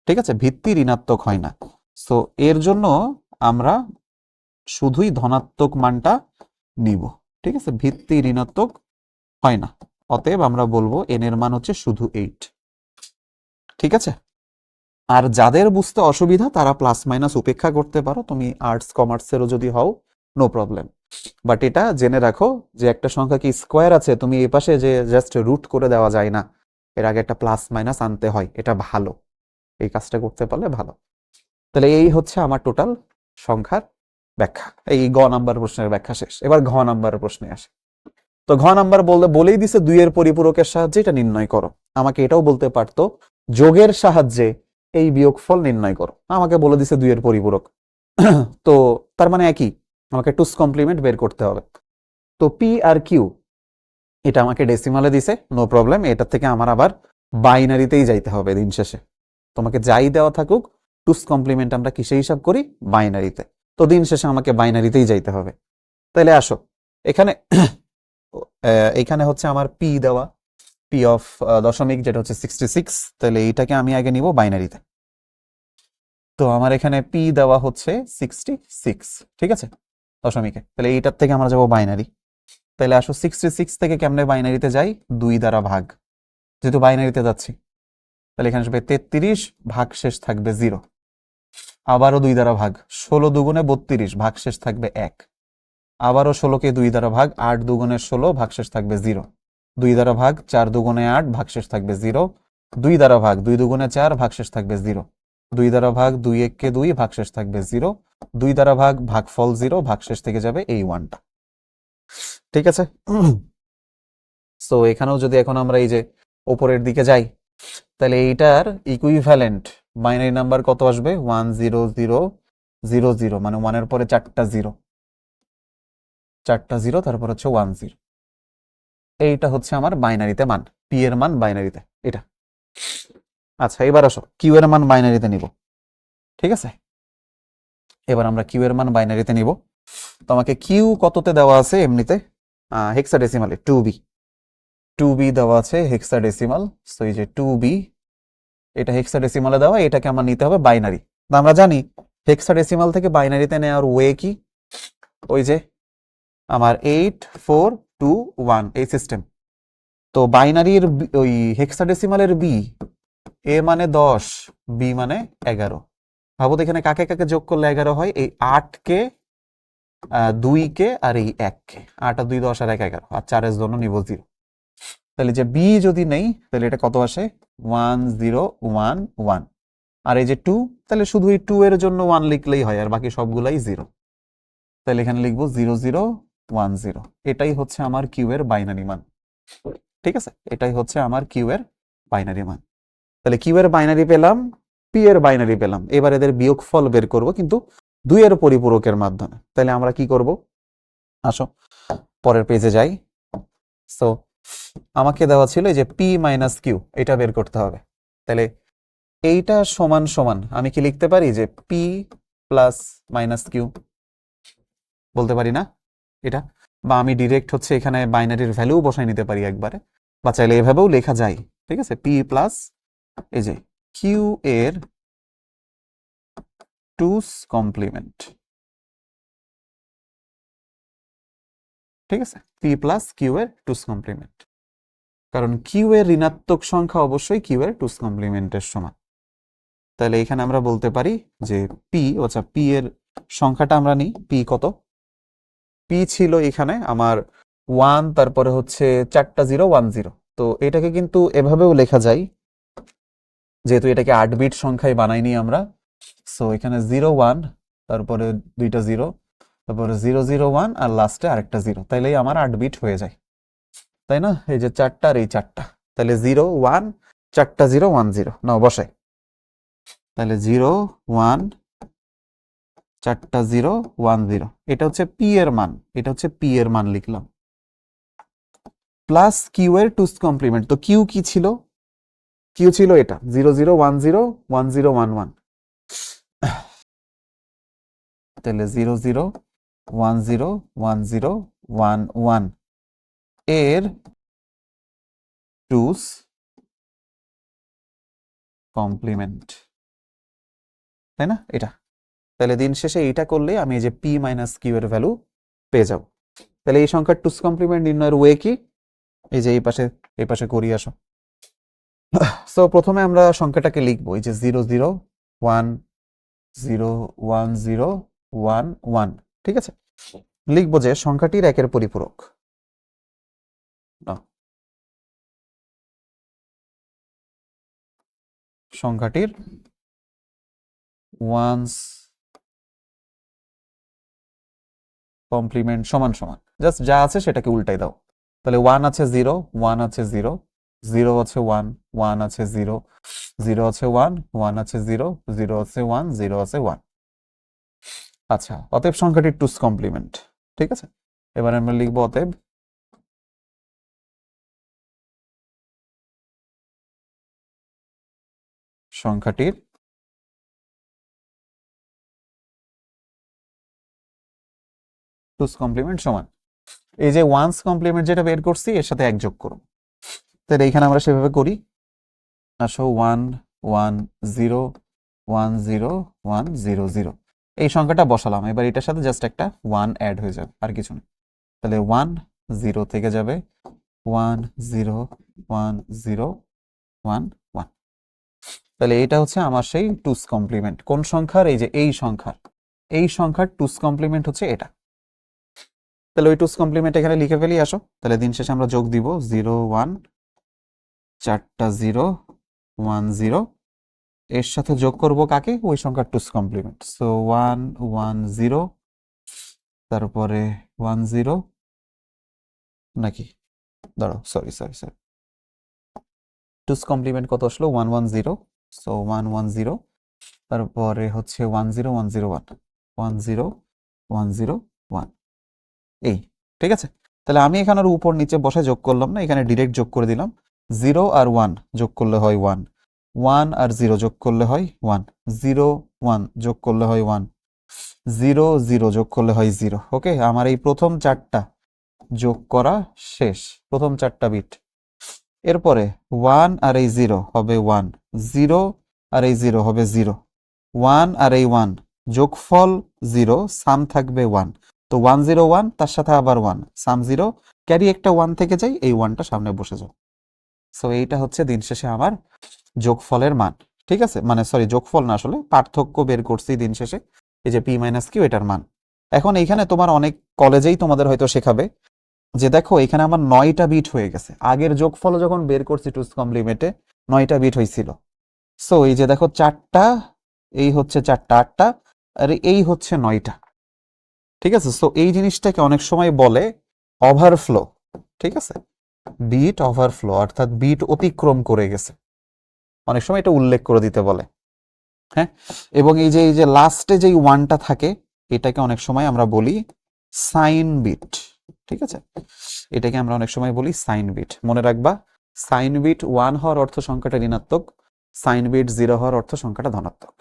Speaker 1: ঠিক আছে, ভিত্তি ঋণাত্মক হয় না। সো এর জন্য আমরা শুধুই ধনাত্মক মানটা নিব। ঠিক আছে, ভিত্তি ঋণাত্মক হয় না, অতএব আমরা বলবো n এর মান হচ্ছে শুধু 8। ঠিক আছে, আর যাদের বুঝতে অসুবিধা তারা প্লাস মাইনাস উপেক্ষা করতে পারো, তুমি আর্টস কমার্সেরও যদি হও, নো প্রবলেম। বাট এটা জেনে রাখো যে একটা সংখ্যা কি স্কোয়ার আছে, তুমি এ পাশে যে জাস্ট রুট করে দেওয়া যায় না, এর আগে একটা প্লাস মাইনাস আনতে হয়, এটা ভালো, এই কাজটা করতে পারলে ভালো। তাহলে এই হচ্ছে আমার টোটাল সংখ্যার ব্যাখ্যা, এই গ নাম্বার প্রশ্নের ব্যাখ্যা শেষ। এবার ঘ নাম্বার প্রশ্নে আসে। তো ঘ নাম্বার বলেই দিছে 2 এর পরিপূরকের সাহায্যে এটা নির্ণয় করো। আমাকে এটাও বলতে পারতো যোগের সাহায্যে এই বিয়োগফল নির্ণয় করো, আমাকে বলে দিছে 2 এর পরিপূরক। তো তার মানে একই, আমাকে টুস কমপ্লিমেন্ট বের করতে হবে। তো পি আর কিউ এটা আমাকে ডেসিমালে দিছে, নো প্রবলেম, এটার থেকে আমার আবার বাইনারিতেই যাইতে হবে দিন শেষে। তোমাকে যাই দেওয়া থাকুক, টুস কমপ্লিমেন্ট আমরা কিসে হিসাব করি? বাইনারিতে। তো দিন শেষে আমাকে বাইনারিতেই যাইতে হবে। তাহলে আসো, এখানে এইখানে হচ্ছে আমার পি দেওয়া, পি অফ দশমিক যেটা হচ্ছে 66, তাহলে এইটাকে আমি আগে নিব বাইনারিতে। তো আমার এখানে পি দেওয়া হচ্ছে 66, ঠিক আছে, দশমিকে, তাহলে এইটার থেকে আমরা যাবো বাইনারি। তাহলে আসো 66 থেকে কেমনে বাইনারিতে যাই? 2 দ্বারা ভাগ, যেহেতু বাইনারিতে যাচ্ছি, তাহলে এখানে আসবে 33, ভাগশেষ থাকবে 0। আবারও 2 দ্বারা ভাগ, 16 দুগুণে 32, ভাগশেষ থাকবে 1। আবারও 16কে 2 দ্বারা ভাগ, 8 দুগুণে 16, ভাগশেষ থাকবে 0। 2 দ্বারা ভাগ, 4 দুগুণে 8, ভাগশেষ থাকবে 0। 2 দ্বারা ভাগ, 2 দুগুণে 4, ভাগশেষ থাকবে 0। 2 দ্বারা ভাগ, 2 1কে 2, ভাগশেষ থাকবে 0। 2 দ্বারা ভাগ, ভাগফল 0, ভাগশেষ থেকে যাবে এই 1টা। ঠিক আছে, সো এখানেও যদি এখন আমরা এই যে ওপরের দিকে যাই, তাহলে এইটার ইকুইভ্যালেন্ট বাইনারি নাম্বার কত আসবে? 1 0 0 0 0, মানে 1 এর পরে 4টা 0, 4টা 0, তারপর হচ্ছে 1 0। এইটা হচ্ছে আমার বাইনারিতে মান, পি এর মান বাইনারিতে এটা। আচ্ছা এবার আসো কিউ এর মান বাইনারিতে নিব। ঠিক আছে, এবার আমরা কিউ এর মান বাইনারিতে নিব। তোমাকে কিউ কততে দেওয়া আছে? এমনিতে হেক্সাডেসিমালে 2b দেওয়া আছে হেক্সাডেসিমাল। সো এই যে 2b, এটা হেক্সাডেসিমালে দেওয়া, এটাকে আমার নিতে হবে বাইনারি। আমরা জানি হেক্সাডেসিমাল থেকে বাইনারিতে নেওয়ার ওয়ে কি, ওই যে আমার 8 4 2 1 এই সিস্টেম। তো বাইনারির ওই হেক্সাডেসিমালের বি, এ মানে 10, বি মানে 11। ভাবো তো এখানে কাকে কাকে যোগ করলে 11 হয়? এই 8কে, 2কে আর এই 1কে। 8 আর 2 10 আর 1 11, আর 4 এর জন্য নিব 0। তাহলে যে বি যদি নেই, তাহলে এটা কত আসে? 1 0 1 1। আর এই যে 2, তাহলে শুধু এই 2 এর জন্য 1 লিখলেই হয়, আর বাকি সবগুলাই 0। তাহলে এখানে লিখবো 0 0 1 0। এটাই হচ্ছে আমার কিউ এর বাইনারি মান। ঠিক আছে, এটাই হচ্ছে আমার কিউ এর বাইনারি মান। তাহলে কিউ এর বাইনারি পেলাম পি এর বাইনারি পেলাম, এবার এদের বিয়োগফল বের করব কিন্তু 2 এর পরিপূরকের মাধ্যমে। তাহলে আমরা কি করব, আসো পরের পেজে যাই। সো আমাকে দেওয়া ছিল যে পি মাইনাস কিউ, এটা বের করতে হবে। তাহলে এইটা সমান সমান আমি কি লিখতে পারি যে পি প্লাস মাইনাস কিউ, বলতে পারি না এটা? বা আমি ডিরেক্ট হচ্ছে এখানে বাইনারির ভ্যালু বসাই নিতে পারি একবারে, বা চাইলে এভাবেও লেখা যায়। ঠিক আছে, পি প্লাস এই যে কিউ এর টুস কমপ্লিমেন্ট। ঠিক আছে, পি প্লাস কিউ এর টুস কমপ্লিমেন্ট, কারণ কিউ এর ঋণাত্মক সংখ্যা অবশ্যই কিউ এর টুস কমপ্লিমেন্টের সমান। তাহলে এখানে আমরা বলতে পারি যে পি, আচ্ছা পি এর সংখ্যাটা আমরা নিই, পি কত? পি ছিল এখানে আমার 1, তারপরে হচ্ছে 4টা 0 1 0। তো এটাকে কিন্তু এভাবেও লেখা যায়, যেহেতু এটাকে 8 বিট সংখ্যায় বানাইনি আমরা। সো এখানে 0 1, তারপরে 2টা 0, তারপরে 0 0 1 আর লাস্টে আরেকটা 0, তাইলেই আমার 8 বিট হয়ে যায়, তাই না? এই যে 4টা আর এই 4টা, তাহলে 0 1 4টা 0 1 0 নাও বসাই। তাহলে 0 1 4টা 0 1 0, এটা হচ্ছে পি এর মান, এটা হচ্ছে পি এর মান লিখলাম, প্লাস কিউ এর টুস কমপ্লিমেন্ট। তো কিউ কি ছিল? কিউ ছিল এটা 0 0 1 0 1 0 1 1। তাহলে 0 0 1 0 1 0 1 1 এর টুস কমপ্লিমেন্ট, তাই না? এটা তাহলে দিন শেষে এইটা করলে আমি এই যে পি মাইনাস কিউ এর ভ্যালু পেয়ে যাব। তাহলে এই সংখ্যার টুস কমপ্লিমেন্ট নির্ণয়ের ওয়ে কি? এই যে এই পাশে করি, আসো। সো প্রথমে আমরা সংখ্যাটাকে লিখবো এই যে 0 0 1 0 1 0 1 1। ঠিক আছে, লিখবো যে সংখ্যাটির একের পরিপূরক। সংখ্যাটির ওয়ান্স কমপ্লিমেন্ট সমান সমান, জাস্ট যা আছে সেটাকে উল্টাই দাও। তাহলে 1 আছে 0 1 আছে 0 0 আছে 1 1 আছে 0 0 আছে 1 1 আছে 0 0 আছে 1 0 আছে 1। আচ্ছা, অতএব সংখ্যাটির টুস কমপ্লিমেন্ট। ঠিক আছে, এবার আমরা লিখবো অতএব সংখ্যাটির টুস কমপ্লিমেন্ট সমান এই যে ওয়ান্স কমপ্লিমেন্ট যেটা বের করছি এর সাথে 1 যোগ করুন। তাহলে এইখানে আমরা সেভাবে করি, আসো 1 1 0 1 0 1 0 0, এই সংখ্যাটা বসালাম। এবার এটার সাথে জাস্ট একটা 1 অ্যাড হয়ে যাবে, আর কিছু না। তাহলে 1 0 থেকে যাবে 1 0 1 0 1 1। তাহলে এটা হচ্ছে আমার সেই টুস কমপ্লিমেন্ট। কোন সংখ্যার? এই যে এই সংখ্যার টুস কমপ্লিমেন্ট হচ্ছে এটা। তাহলে ওই টুস কমপ্লিমেন্ট এখানে লিখে ফেলি, আসো। তাহলে দিন শেষে আমরা যোগ দিব 0 1 4টা 0 1 0, এর সাথে যোগ করব কাকে? ওই সংখ্যার টুস কমপ্লিমেন্ট। সো 1 1 0, তারপরে 1 0, নাকি দাঁড়াও, সরি টুস কমপ্লিমেন্ট কত আসলো? 1 1 0। সো 1 1 0, তারপরে হচ্ছে 1 0 1 0 1 1 0 1 0 1, এই। ঠিক আছে, তাহলে আমি এখানে আর উপর নিচে বসে যোগ করলাম না, এখানে ডিরেক্ট যোগ করে দিলাম। 0 আর 1 যোগ করলে হয় 1, 1 আর 0 যোগ করলে হয় 1, 0 1 যোগ করলে হয় 1, 0 0 যোগ করলে হয় 0। ওকে, আমার এই প্রথম 4টা যোগ করা শেষ, প্রথম 4টা বিট। এরপরে 1 আর এই 0 হবে 1, 0 আর এই 0 হবে 0, 1 আর এই 1 যোগফল 0, সাম থাকবে 1। তো 1 0 1, তার সাথে আবার 1, সাম 0, ক্যারি একটা 1 থেকে যাই, এই 1টা সামনে বসে যাও। সো এইটা হচ্ছে দিন শেষে আমার যোগফলের মান। ঠিক আছে, মানে সরি, যোগফল না, আসলে পার্থক্য বের করছি দিন শেষে, এই যে পি মাইনাস কিউ, এটার মান। এখন এইখানে তোমার অনেক কলেজেই তোমাদের হয়তো শেখাবে যে দেখো এখানে আমার 9টা বিট হয়ে গেছে, আগের যোগফল যখন বের করছি টুস কমপ্লিমেন্টে 9টা বিট হয়েছিল। সো এই যে দেখো 4টা, এই হচ্ছে 4টা 8টা, আর এই হচ্ছে 9টা। ঠিক আছে, সো এই জিনিসটাকে অনেক সময় বলে ওভারফ্লো। ঠিক আছে, বিট ওভারফ্লো, অর্থাৎ বিট অতিক্রম করে গেছে, অনেক সময় এটা উল্লেখ করে দিতে বলে। হ্যাঁ, এবং এই যে লাস্টে যেই ওয়ানটা থাকে এটাকে অনেক সময় আমরা বলি সাইন বিট। ঠিক আছে, এটাকে আমরা অনেক সময় বলি সাইন বিট। মনে রাখবা, সাইন বিট 1 হওয়ার অর্থ সংখ্যাটা ঋণাত্মক, সাইন বিট 0 হওয়ার অর্থ সংখ্যাটা ধনাত্মক।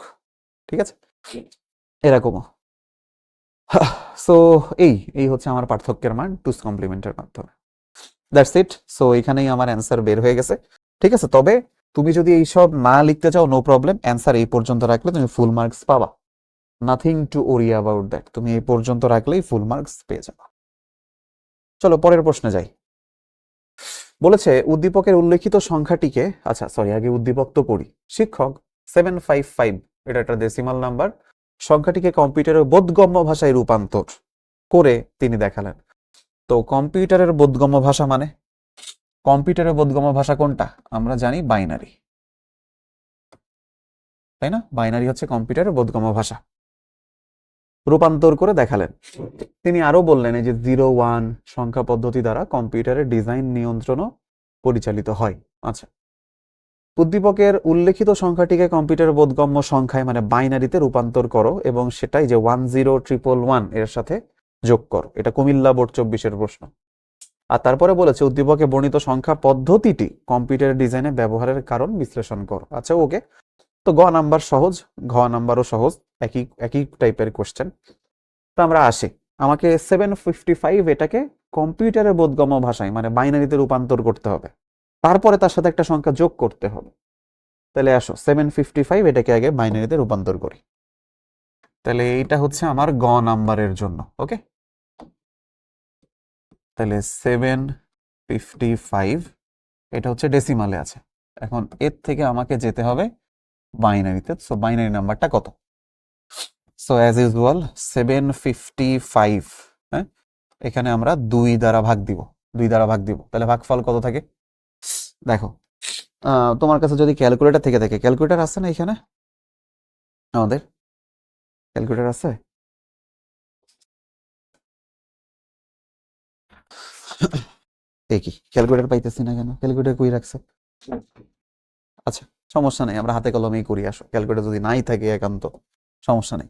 Speaker 1: ঠিক আছে, এরকমও। সো এই এই হচ্ছে আমার পার্থক্যের মান টুস কমপ্লিমেন্টের মাধ্যমে। That's it. সো এখানেই আমার অ্যান্সার বের হয়ে গেছে। ঠিক আছে, তবে তুমি যদি এইসব না লিখতে চাও, নো প্রবলেম, অ্যান্সার এই পর্যন্ত রাখলে তুমি ফুল মার্কস পাবা। Nothing to worry about that, তুমি এই পর্যন্ত রাখলেই ফুল মার্কস পেয়ে যাবা। চলো পরের প্রশ্নে যাই। বলেছে উদ্দীপকের উল্লেখিত সংখ্যাটিকে, আচ্ছা সরি, আগে উদ্দীপক তো পড়ি। শিক্ষক 755, এটা একটা ডেসিমাল নাম্বার, সংখ্যাটিকে কম্পিউটারের বোধগম্য ভাষায় রূপান্তর করে তিনি দেখালেন। তো কম্পিউটারের বোধগম্য ভাষা মানে, কম্পিউটারের বোধগম্য ভাষা কোনটা? আমরা জানি বাইনারি, তাই না? বাইনারি হচ্ছে কম্পিউটারের বোধগম্য ভাষা। রূপান্তর করে দেখালেন। তিনি আরো বললেন এই যে 0-1 সংখ্যা পদ্ধতি দ্বারা কম্পিউটারের ডিজাইন নিয়ন্ত্রণও পরিচালিত হয়। আচ্ছা, উদ্দীপকের উল্লেখিত সংখ্যাটিকে কম্পিউটারের বোধগম্য সংখ্যায় মানে বাইনারিতে রূপান্তর করো এবং সেটাই যে 10111 এর সাথে যোগ করো। এটা কুমিল্লা বোর্ড 24-এর প্রশ্ন। আর তারপরে বলেছে উদ্দীপকে বর্ণিত সংখ্যা পদ্ধতিটি কম্পিউটার ডিজাইনে ব্যবহারের কারণ বিশ্লেষণ করো। আচ্ছা ওকে, তো গ নাম্বার সহজ, ঘ নাম্বারও সহজ, একই একই টাইপের কোশ্চেন। তো আমরা আসি, আমাকে 755 এটাকে কম্পিউটারের বোধগম্য ভাষায় মানে বাইনারিতে রূপান্তর করতে হবে, তারপরে তার সাথে একটা সংখ্যা যোগ করতে হবে। তাহলে আসো 755 এটাকে আগে বাইনারিতে রূপান্তর করি। তাহলে এইটা হচ্ছে আমার গ নাম্বারের জন্য। ওকে, তাহলে 755 এটা হচ্ছে ডেসিমালে আছে। এখন এর থেকে আমাকে যেতে হবে বাইনারিতে। সো বাইনারি নাম্বারটা কত? সো অ্যাজ ইউজুয়াল 755, হ্যাঁ, এখানে আমরা 2 দ্বারা ভাগ দিব, 2 দ্বারা ভাগ দিব। তাহলে ভাগফল কত থাকে? দেখো, তোমার কাছে যদি ক্যালকুলেটর থেকে থাকে, ক্যালকুলেটর আছে না এখানে? আমাদের ক্যালকুলেটর আছে? কি ক্যালকুলেটর পাইতেছি না কেন? ক্যালকুলেটর কই রাখছে? আচ্ছা সমস্যা নেই, আমরা হাতে কলমেই করি। আসো, ক্যালকুলেটর যদি নাই থাকে একান্ত সমস্যা নেই।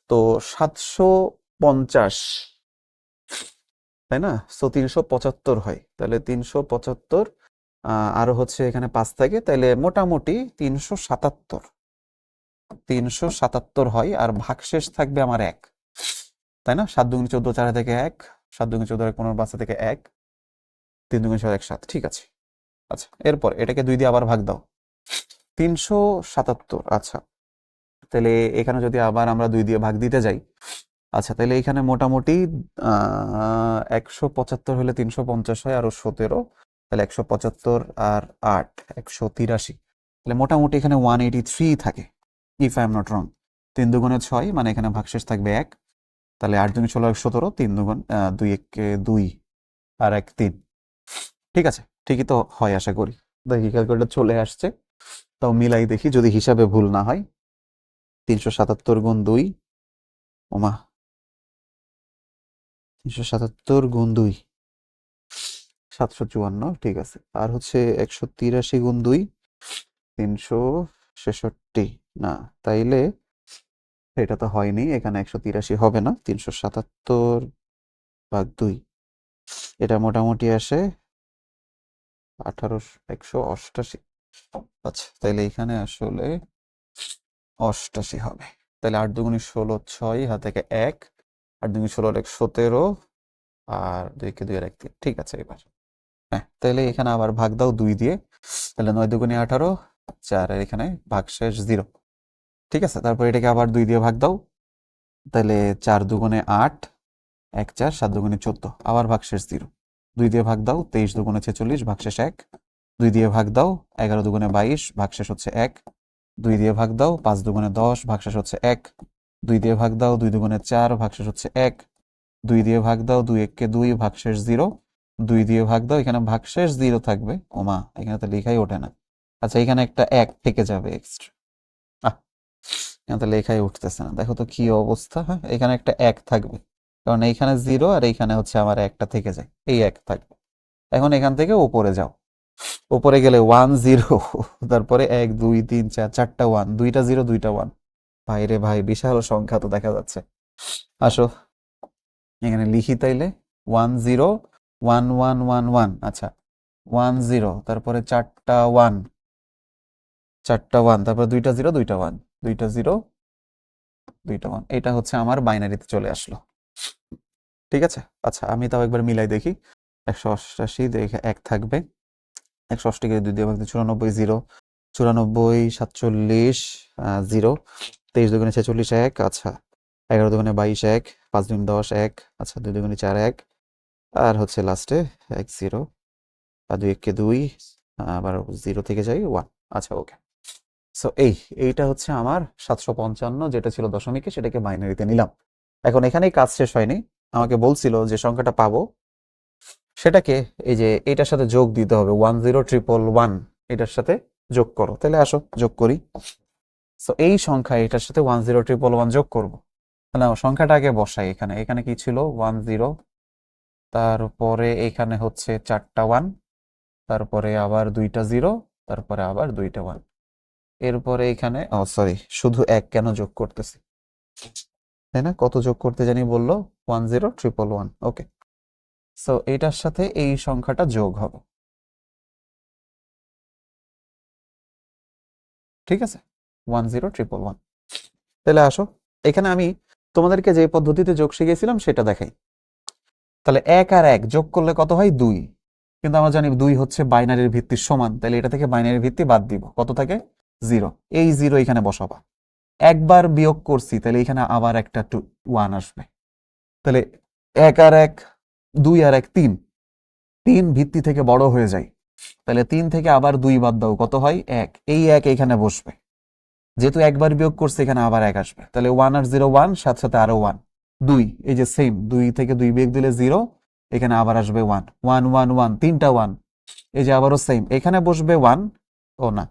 Speaker 1: তো 750, তাই না? সো 375 হয়। তাহলে 375 আরো হচ্ছে এখানে 5 থাকে, তাহলে মোটামুটি 377 হয়। আর ভাগশেষ থাকবে আমার 1, তাই না? 7 দুগুণে 14, 4 থেকে 1, 7 দুগুণে 14, 15, 5 থেকে 1, 3 দুগুণে 6, 1, 7। ঠিক আছে। আচ্ছা, এরপর এটাকে 2 দিয়ে আবার ভাগ দাও, 377। আচ্ছা, তাহলে এখানে যদি আবার আমরা 2 দিয়ে ভাগ দিতে যাই, আচ্ছা তাহলে এখানে মোটামুটি 175 হলে 350 হয়, আরো 17, তাহলে 175 আর 8 183। তাহলে মোটামুটি এখানে 183 থাকে, if I am not wrong. 3 দুগুণে 6 মানে এখানে ভাগশেষ থাকবে 1, তাহলে 8 দুগুণে 16, 17, 3 দুগুণ 2 1 2 আর 1 3। ঠিক আছে, ঠিকই তো হয় আশা করি। দেখি ক্যালকুলেটর চলে আসছে, তাও মিলাই দেখি যদি হিসাবে ভুল না হয়। 377 গুণ 2, ওমা, 377 গুণ 2 754, ঠিক আছে। আর হচ্ছে 183 গুণ 2 366, না তাইলে এটা তো হয়নি, এখানে 183 হবে না। 377 ভাগ 2, এটা মোটামুটি আসে 188। আচ্ছা, তাইলে এখানে আসলে 88 হবে। তাহলে 8 দুগুণে 16, 6 হাত থেকে 1, 8 দুগুণে 16, 1 17, আর 2 কে 2 আর 1 3। ঠিক আছে, এবার হ্যাঁ, তাহলে এখানে আবার ভাগ দাও 2 দিয়ে, তাহলে 9 দুগুণে 18, 4, আর এখানে ভাগশেষ 0। ঠিক আছে, তারপর এটাকে আবার 2 দিয়ে ভাগ দাও, তাহলে 4 দুগুণে 8, 1 4, 7 দুগুণে 14, আবার ভাগশেষ 0। 2 দিয়ে ভাগ দাও, 23 দুগুণে 46, ভাগশেষ 1। 2 দিয়ে ভাগ দাও, 11 দুগুণে 22, ভাগশেষ হচ্ছে 1। 2 দিয়ে ভাগ দাও, 5 দুগুণে 10, ভাগশেষ হচ্ছে 1। 2 দিয়ে ভাগ দাও, 2 দুগুণে 4, ভাগশেষ হচ্ছে 1। 2 দিয়ে ভাগ দাও, 2 1 কে 2, ভাগশেষ 0। 2 দিয়ে ভাগ দাও, এখানে ভাগশেষ 0 থাকবে। ওমা, এখানে তো লেখাই ওঠে না। আচ্ছা, এখানে একটা 1 থেকে যাবে এক্সট্রা। এখানে তো লেখাই উঠতেছে না, দেখো তো কি অবস্থা। হ্যাঁ, এখানে একটা 1 থাকবে, কারণ এইখানে 0 আর এইখানে হচ্ছে আমার 1টা থেকে যায়, এই 1 থাকবে। এখন এখান থেকে উপরে যাও, উপরে গেলে 1 0, তারপরে 1 2 3 4, চারটা 1, দুইটা 0 দুইটা 1। ভাই রে ভাই, বিশাল সংখ্যা তো দেখা যাচ্ছে। আসো এখানে লিখি তাইলে 1 0 1 1 1 1। আচ্ছা 1 0, তারপরে চারটা 1, তারপর দুইটা 0 দুইটা 1, দুইটা 0 দুইটা 1। এটা হচ্ছে আমার বাইনারিতে চলে আসলো। ঠিক আছে, আচ্ছা আমি তাও একবার মিলাই দেখি। 188 দেখে 1 থাকবে, 188 কে 2 দিয়ে ভাগ দিলে 94 0, 94 47 0, 23 দুগুণে 46 1। আচ্ছা 11 দুগুণে 22 1, 5 দুগুণে 10 1। আচ্ছা 2 দুগুণে 4 1, আর হচ্ছে লাস্টে 1 0, আর 2 1 কে 2, আবার 0 থেকে যাই 1। আচ্ছা ওকে। সো এইটা হচ্ছে আমার 755, যেটা ছিল দশমিকে, সেটাকে বাইনারিতে নিলাম। এখন এখানেই কাজ শেষ হয়নি, আমাকে বলছিল যে সংখ্যাটা পাবো সেটাকে এই যে এটার সাথে যোগ দিতে হবে, 1 0 1 1 1, এটার সাথে যোগ করো। তাহলে আসো যোগ করি। সো এই সংখ্যা এটার সাথে 1 0 1 1 যোগ করব। না, সংখ্যাটা আগে বসাই। এখানে এখানে কি ছিল 1 0, তারপরে এখানে হচ্ছে চারটা 1, তারপরে আবার দুইটা 0, তারপরে আবার দুইটা 1। এরপরে এখানে সরি, শুধু 1 কেন যোগ করতেছি, তাই না? কত যোগ করতে জানি বললো, 1 0 1 1 1। ওকে, সো এটার সাথে এই সংখ্যাটা যোগ হবে। ঠিক আছে, 1 0 1 1 1। তাহলে আসো এখানে আমি তোমাদেরকে যে পদ্ধতিতে যোগ শিখিয়েছিলাম সেটা দেখাই। তাহলে 1 আর 1 যোগ করলে কত হয়? 2। কিন্তু আমরা জানি 2 হচ্ছে বাইনারির ভিত্তির সমান, তাহলে এটা থেকে বাইনারির ভিত্তি বাদ দিব, কত থাকে? 0। এই 0 এখানে বসাবা। একবার বিয়োগ করছি, তাহলে এখানে আবার একটা 1 আসবে। তাহলে 1 আর 1, 2 আর 1 3, 3 ভিত্তি থেকে বড় হয়ে যায়। তাহলে 3 থেকে আবার 2 বাদ দাও, কত হয়? 1। এই 1 এখানে বসবে, যেহেতু একবার বিয়োগ করছে এখানে আবার 1 আসবে। তাহলে 1 আর 0 1, সাথে সাথে আরো 1 2, এই যে সেম 2 থেকে 2 বিয়োগ দিলে 0, এখানে আবার আসবে 1 1 1 1, তিনটা 1, এই যে আবারও সেম এখানে বসবে 1। ও না,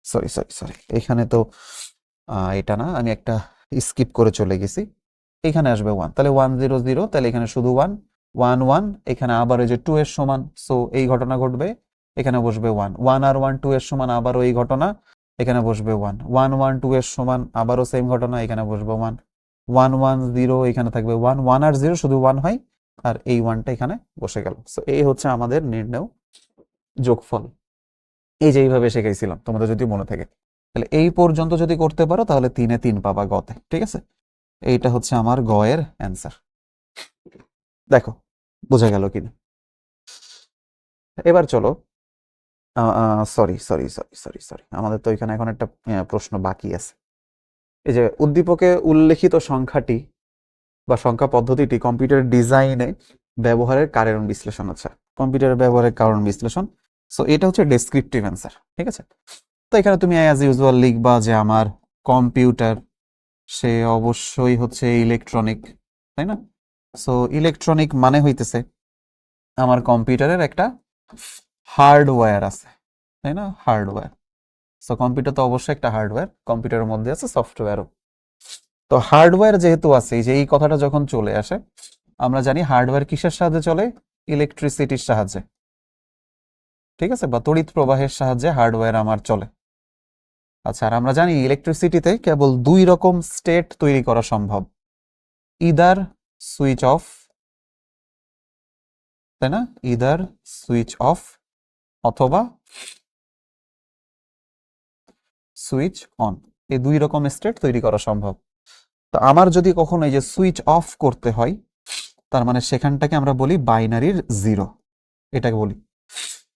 Speaker 1: সরি সরি সরি, এখানে তো এটা না, আমি একটা স্কিপ করে চলে গেছি। এখানে আসবে 1, তাহলে 1 0 0, তাহলে এখানে শুধু 1 1 1, এখানে আবার ওই যে 2 এর সমান, সো এই ঘটনা ঘটবে, এখানে বসবে 1 1 আর 1 2 এর সমান, আবারও এই ঘটনা, এখানে বসবে 1 1 1 2 এর সমান, আবারও সেম ঘটনা, এখানে বসবে 1 1 1 0, এখানে থাকবে 1 1 আর 0 শুধু 1 হয়, আর এই 1টা এখানে বসে গেল। সো এই হচ্ছে আমাদের নির্ণয় যোগফল। এই যে এইভাবে শেখাইছিলাম, তোমাদের যদি মনে থাকে। তাহলে এই পর্যন্ত যদি করতে পারো তাহলে 3 এ 3 পাবা গতে। ঠিক আছে, এইটা হচ্ছে আমার গ এর অ্যান্সার। দেখো বোঝা গেল কিনা। এবার চলো, sorry sorry sorry sorry sorry, আমাদের তো এখানে এখন একটা প্রশ্ন বাকি আছে। এই যে উদ্দীপকে উল্লেখিত সংখ্যাটি বা সংখ্যা পদ্ধতিটি কম্পিউটার ডিজাইনে ব্যবহারের কারণ বিশ্লেষণ। আছে কম্পিউটারের ব্যবহারের কারণ বিশ্লেষণ। সো এটা হচ্ছে ডেসক্রিপটিভ অ্যান্সার। ঠিক আছে, তো এখানে তুমি অ্যাজ ইউজুয়াল লিখবা যে আমার কম্পিউটার সে অবশ্যই হচ্ছে ইলেকট্রনিক, তাই না? সো ইলেকট্রনিক মানে হইতেছে আমার কম্পিউটারের একটা হার্ডওয়্যার আছে, তাই না? হার্ডওয়্যার। সো কম্পিউটার তো অবশ্যই একটা হার্ডওয়্যার, কম্পিউটারের মধ্যে আছে সফটওয়্যারও। তো হার্ডওয়্যার যেহেতু আছে, এই যে এই কথাটা যখন চলে আসে, আমরা জানি হার্ডওয়্যার কিসের সাহায্যে চলে? ইলেকট্রিসিটির সাহায্যে। ঠিক আছে, বা তড়িৎ প্রবাহের সাহায্যে হার্ডওয়্যার আমার চলে। আচ্ছা, আর আমরা জানি ইলেকট্রিসিটিতে কেবল 2 রকম স্টেট তৈরি করা সম্ভব, ইদার সুইচ অফ, তাই না? ইদার সুইচ অফ অথবা সুইচ অন, এই 2 রকম স্টেট তৈরি করা সম্ভব। তো আমার যদি কখনো এই যে সুইচ অফ করতে হয়, তার মানে সেখানটাকে আমরা বলি বাইনারির 0, এটাকে বলি।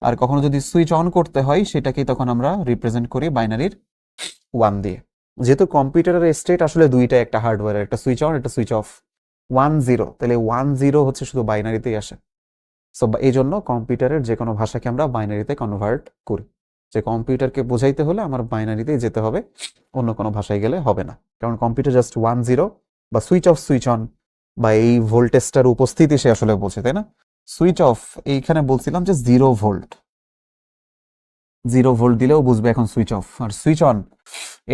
Speaker 1: আর কখনো যদি সুইচ অন করতে হয়, সেটাকেই তখন আমরা রিপ্রেজেন্ট করি বাইনারির 1 দিয়ে। যেহেতু কম্পিউটারের স্টেট আসলে দুইটা, একটা হার্ডওয়্যার, একটা সুইচ অন, একটা সুইচ অফ। 1 0, তাহলে 1 0 হচ্ছে শুধু বাইনারিতেই আসে। সো এই জন্য কম্পিউটারের যে কোনো ভাষাকে আমরা বাইনারিতে কনভার্ট করি, যে কম্পিউটারকে বোঝাইতে হলে আমার বাইনারিতেই যেতে হবে, অন্য কোনো ভাষায় গেলে হবে না। কারণ কম্পিউটার জাস্ট 1 0 বা সুইচ অফ সুইচ অন বা এই ভোল্টেজটার উপস্থিতি সে আসলে বোঝে, তাই না? সুইচ অফ এইখানে বলছিলাম যে 0 ভোল্ট, 0 ভোল্ট দিলেও বুঝবে এখন সুইচ অফ। আর সুইচ অন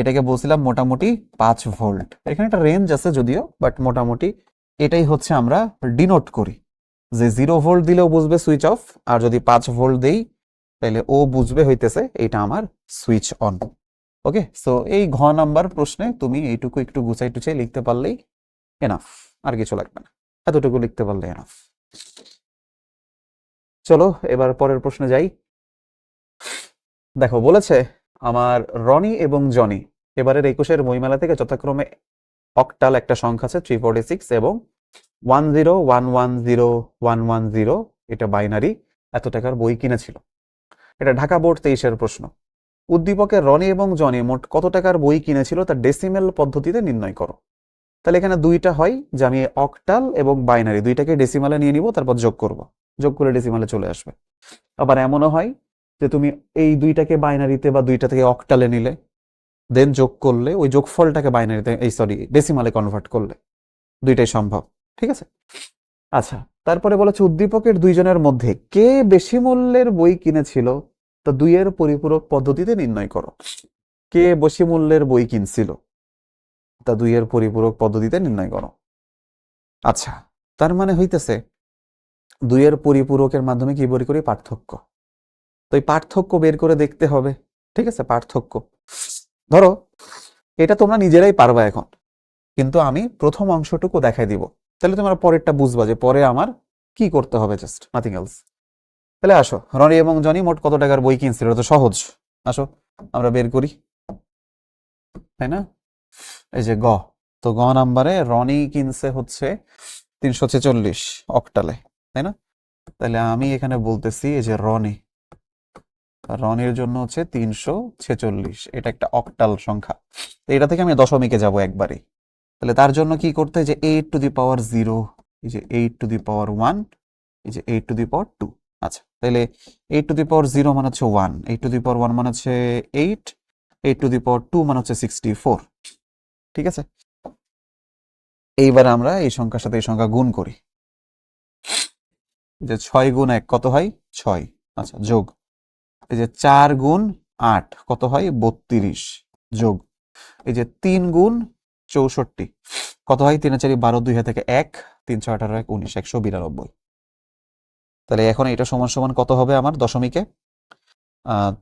Speaker 1: এটাকে বলছিলাম মোটামুটি 5 ভোল্ট, এখানে একটা রেঞ্জ আছে যদিও, বাট মোটামুটি এটাই হচ্ছে আমরা ডিনোট করি, যে 0 ভোল্ট দিলেও বুঝবে সুইচ অফ, আর যদি 5 ভোল্ট দেই তাইলে ও বুঝবে হইতেছে এটা আমার সুইচ অন। ওকে, সো এই ঘ নাম্বার প্রশ্নে তুমি এইটুকু একটু গুছাই টুচাই লিখতে পারলেই এনাফ, আর কিছু লাগবে না, এতটুকু লিখতে পারলে এনাফ। চলো এবার পরের প্রশ্নে যাই। দেখো বলেছে আমার রনি এবং জনি এবারের 21-এর বইমেলা থেকে যথাক্রমে অক্টাল একটা সংখ্যা আছে 346 এবং 10110110, এটা বাইনারি, এত টাকার বই কিনেছিল। এটা ঢাকা বোর্ড 23-এর প্রশ্ন। উদ্দীপকের রনি এবং জনি মোট কত টাকার বই কিনেছিল তা ডেসিমেল পদ্ধতিতে নির্ণয় করো। তাহলে এখানে দুইটা হয় যে আমি অক্টাল এবং বাইনারি দুইটাকে ডেসিমালে নিয়ে নিব, তারপর যোগ করব, যোগ করে ডেসিমালে চলে আসবে। আবার এমনও হয় যে তুমি এই দুইটাকে বাইনারিতে বা দুইটা থেকে অক্টালে নিলে, দেন যোগ করলে ওই যোগফলটাকে বাইনারিতে ডেসিমালে কনভার্ট করলে, দুইটাই সম্ভব। ঠিক আছে, আচ্ছা তারপরে বলেছে উদ্দীপকের দুইজনের মধ্যে কে বেশি মূল্যের বই কিনেছিল তা দুইয়ের পরিপূরক পদ্ধতিতে নির্ণয় করো। কে বেশি মূল্যের বই কিনছিল তা দুইয়ের পরিপূরক পদ্ধতিতে নির্ণয় করো। আচ্ছা, তার মানে হইতেছে দুইয়ের পরিপূরকের মাধ্যমে কি বের করি, পার্থক্য। তো এই পার্থক্য বের করে দেখতে হবে। ঠিক আছে, পার্থক্য ধরো এটা তোমরা নিজেরাই পারবা এখন, কিন্তু আমি প্রথম অংশটুকু দেখাই দিব, তাহলে তোমরা পরেরটা বুঝবা যে পরে আমার কি করতে হবে, জাস্ট নাথিং এলস। তাহলে আসো, রনি এবং জনি মোট কত টাকার বই কিনছিল, এটা তো সহজ। আসো আমরা বের করি, তাই না? এই যে গ, তো গ নাম্বারে রনি কিনছে হচ্ছে 346 অক্টালে, তাই না? তাহলে আমি এখানে বলতেছি এই যে রনির জন্য হচ্ছে 346, এটা একটা অক্টাল সংখ্যা। তো এটা থেকে আমি দশমিকে যাব একবারে। তাহলে তার জন্য কি করতে হয় যে 8 টু দি পাওয়ার 0, এই যে 8 টু দি পাওয়ার 1, এই যে 8 টু দি পাওয়ার 2। আচ্ছা, তাহলে 8 টু দি পাওয়ার 0 মানে হচ্ছে 1, 8 টু দি পাওয়ার 1 মানে হচ্ছে 8, 8 টু দি পাওয়ার 2 মানে হচ্ছে 64। ঠিক আছে, এইবার আমরা এই সংখ্যার সাথে এই সংখ্যা গুণ করি, যে 6 গুণ 1 কত হয় 6। আচ্ছা, যোগ এই যে 4 গুণ 8 কত হয় 32, যোগ এই যে 3 গুণ 64 কত হয় 3 4 12, 2 হাতে থেকে 1, 3 6 18 1 19, 192। তাহলে এখন এটা সমান সমান কত হবে আমার দশমিকে,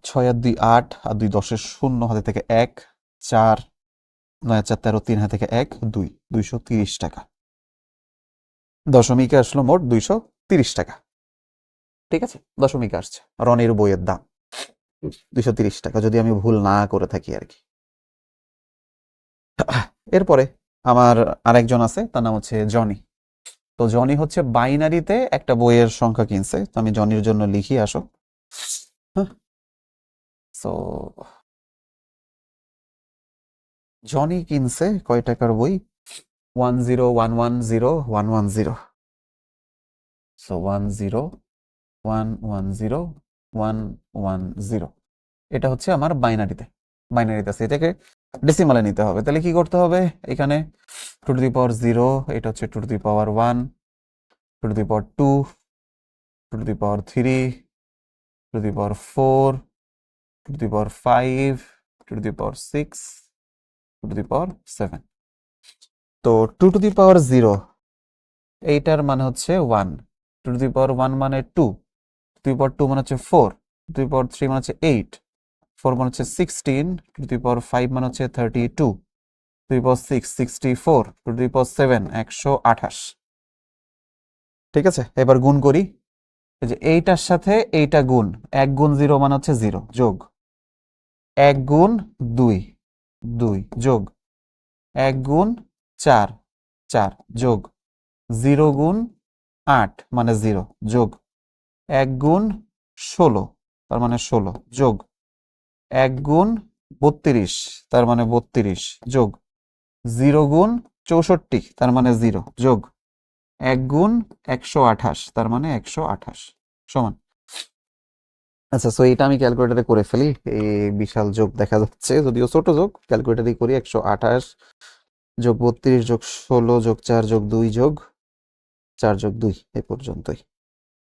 Speaker 1: 6 আর 2 8, আর 2 10 শূন্য, হাতে থেকে 1 4, 9 4 13, 3 হাতে থেকে 1 2, 230 টাকা। দশমিকে আসলো মোট 230 টাকা। ঠিক আছে, দশমিকে আসছে রনির বইয়ের দাম 230 টাকা, যদি আমি ভুল না করে থাকি আর কি। এরপরে আমার আরেকজন আছে, তার নাম হচ্ছে জনি। তো জনি হচ্ছে বাইনারিতে একটা বইয়ের সংখ্যা কিনছে, তো আমি জনির জন্য লিখি, আসো। সো জনি কিনছে কয় টাকার বই, 10110110, সো 10110110, এটা হচ্ছে আমার বাইনারিতে আছে, এটাকে ডেসিমালে নিতে হবে। তাহলে কি করতে হবে, এখানে 2 টু দি পাওয়ার 0, এটা হচ্ছে 2 to the power 1, 2 to the power 2, 2 to the power 3, 2 to the power 4, 2 to the power 5, 2 to the power 6, 2 to the power 7। তো 2 টু দি পাওয়ার 0 এইটার মানে হচ্ছে 1, 2 টু দি পাওয়ার 1 মানে 2, 2 টু দি পাওয়ার 2 মানে হচ্ছে 4, 2 to the power 3 মানে হচ্ছে 8, 4 মানে হচ্ছে 16, 2 টু দি পাওয়ার 5 মানে হচ্ছে 32, 2 to the power 6 64, 2 to the power 7 128। ঠিক আছে, এবার গুণ করি, এই যে এইটার সাথে এইটা গুণ, 1 গুণ 0 মানে হচ্ছে 0, যোগ 1 গুণ 2 2, যোগ 1 গুণ 4 4, যোগ 0 গুণ 8 মানে 0, যোগ 1 গুণ 16 তার মানে 16, যোগ 1 গুণ 32 তার মানে 32, যোগ 0 গুণ 64 তার মানে 0, যোগ 1 গুণ 128 তার মানে 128 সমান। আচ্ছা, সো এটা আমি ক্যালকুলেটরে করে ফেলি, এই বিশাল যোগ দেখা যাচ্ছে, যদিও ছোট যোগ, ক্যালকুলেটরই করি। 128 যোগ 32 যোগ 16 যোগ 4 যোগ 2 যোগ 4 যোগ 2, এই পর্যন্তই।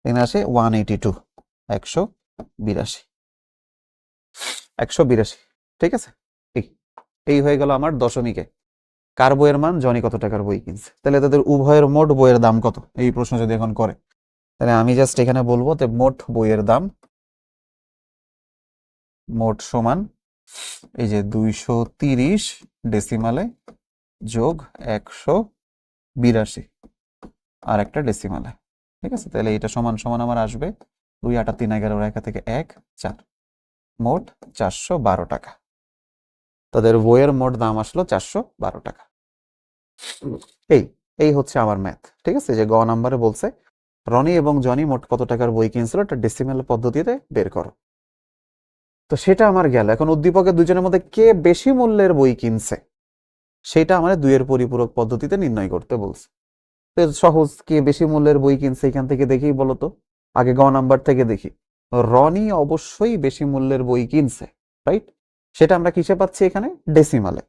Speaker 1: এখানে আসে 182, 182, 182। ঠিক আছে, এই এই হয়ে গেল আমার দশমিকে কার বইয়ের মান, জনি কত টাকার বই কিনছে। তাহলে তাদের উভয়ের মোট বইয়ের দাম কত, এই প্রশ্ন যদি এখন করে, তাহলে আমি জাস্ট এখানে বলবো যে মোট বইয়ের দাম মোট সমান এই যে 230 ডেসিমালে যোগ 182 আর একটা ডেসিমালে। ঠিক আছে, তাহলে এটা সমান সমান আমার আসবে 2 8 3 11 রেখা থেকে 1 4, মোট 412 টাকা। তাদের বইয়ের মোট দাম আসলো 412 টাকা। এই এই হচ্ছে আমার ম্যাথ। ঠিক আছে, যে গ নাম্বারে বলছে রনি এবং জনি মোট কত টাকার বই কিনছিল, এটা ডেসিমেল পদ্ধতিতে বের করো। তো সেটা আমার গেল। এখন উদ্দীপকের দুজনের মধ্যে কে বেশি মূল্যের বই কিনছে সেটা আমার দুইয়ের পরিপূরক পদ্ধতিতে নির্ণয় করতে বলছে। তো সহজ, কে বেশি মূল্যের বই কিনছে এখান থেকে দেখেই বলো তো। আগে গ নাম্বার থেকে দেখি। রনি অবশ্যই বেশি মূল্যের বই কিনছে, রাইট? সেটা আমরা কিসে পাচ্ছি? এখানে ডেসিমালে।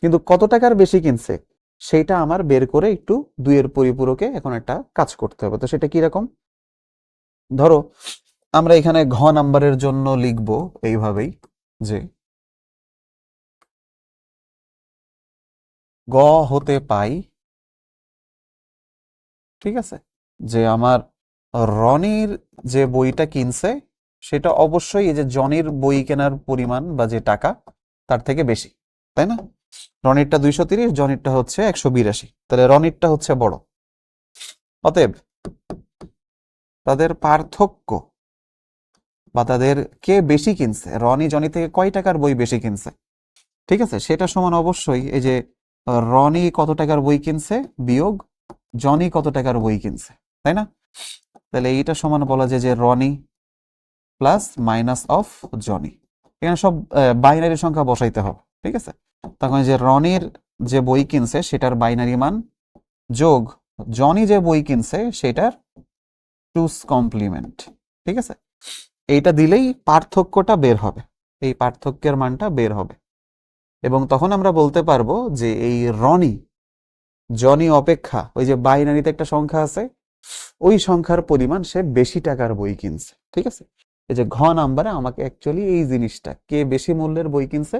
Speaker 1: কিন্তু কত টাকার বেশি কিনছে সেটা আমার বের করে একটু দুইয়ের পরিপূরকে এখন একটা কাজ করতে হবে। তো সেটা কি রকম? ধরো আমরা এখানে ঘ নাম্বারের জন্য লিখব এইভাবেই যে গ হতে পাই, ঠিক আছে, যে আমার রনির যে বইটা কিনছে সেটা অবশ্যই এই যে জনির বই কেনার পরিমাণ বা যে টাকা তার থেকে বেশি, তাই না? রনিরটা 230, জনিরটা হচ্ছে 182, তাহলে রনিরটা হচ্ছে বড়। অতএব তাদের পার্থক্য বা তাদের কে বেশি কিনছে, রনি জনি থেকে কয় টাকার বই বেশি কিনছে, ঠিক আছে, সেটা সমান অবশ্যই এই যে রনি কত টাকার বই কিনছে বিয়োগ জনি কত টাকার বই কিনছে, তাই না? তাহলে এইটা সমান বলা যায় যে রনি প্লাস মাইনাস অফ জনি। এখানে সব বাইনারি সংখ্যা বসাইতে হবে, ঠিক আছে? তখন যে রনির যে বই কিনছে সেটার বাইনারি মান যোগ জনি যে বই কিনছে সেটার টুস কমপ্লিমেন্ট, ঠিক আছে? এইটা দিলেই পার্থক্যটা বের হবে, এই পার্থক্যের মানটা বের হবে। এবং তখন আমরা বলতে পারবো যে এই রনি জনি অপেক্ষা ওই যে বাইনারিতে একটা সংখ্যা আছে ওই সংখ্যার পরিমাণ সে বেশি টাকার বই কিনছে, ঠিক আছে? এই যে ঘ নাম্বারে আমাকে অ্যাকচুয়ালি এই জিনিসটা কে বেশি মূল্যের বই কিনছে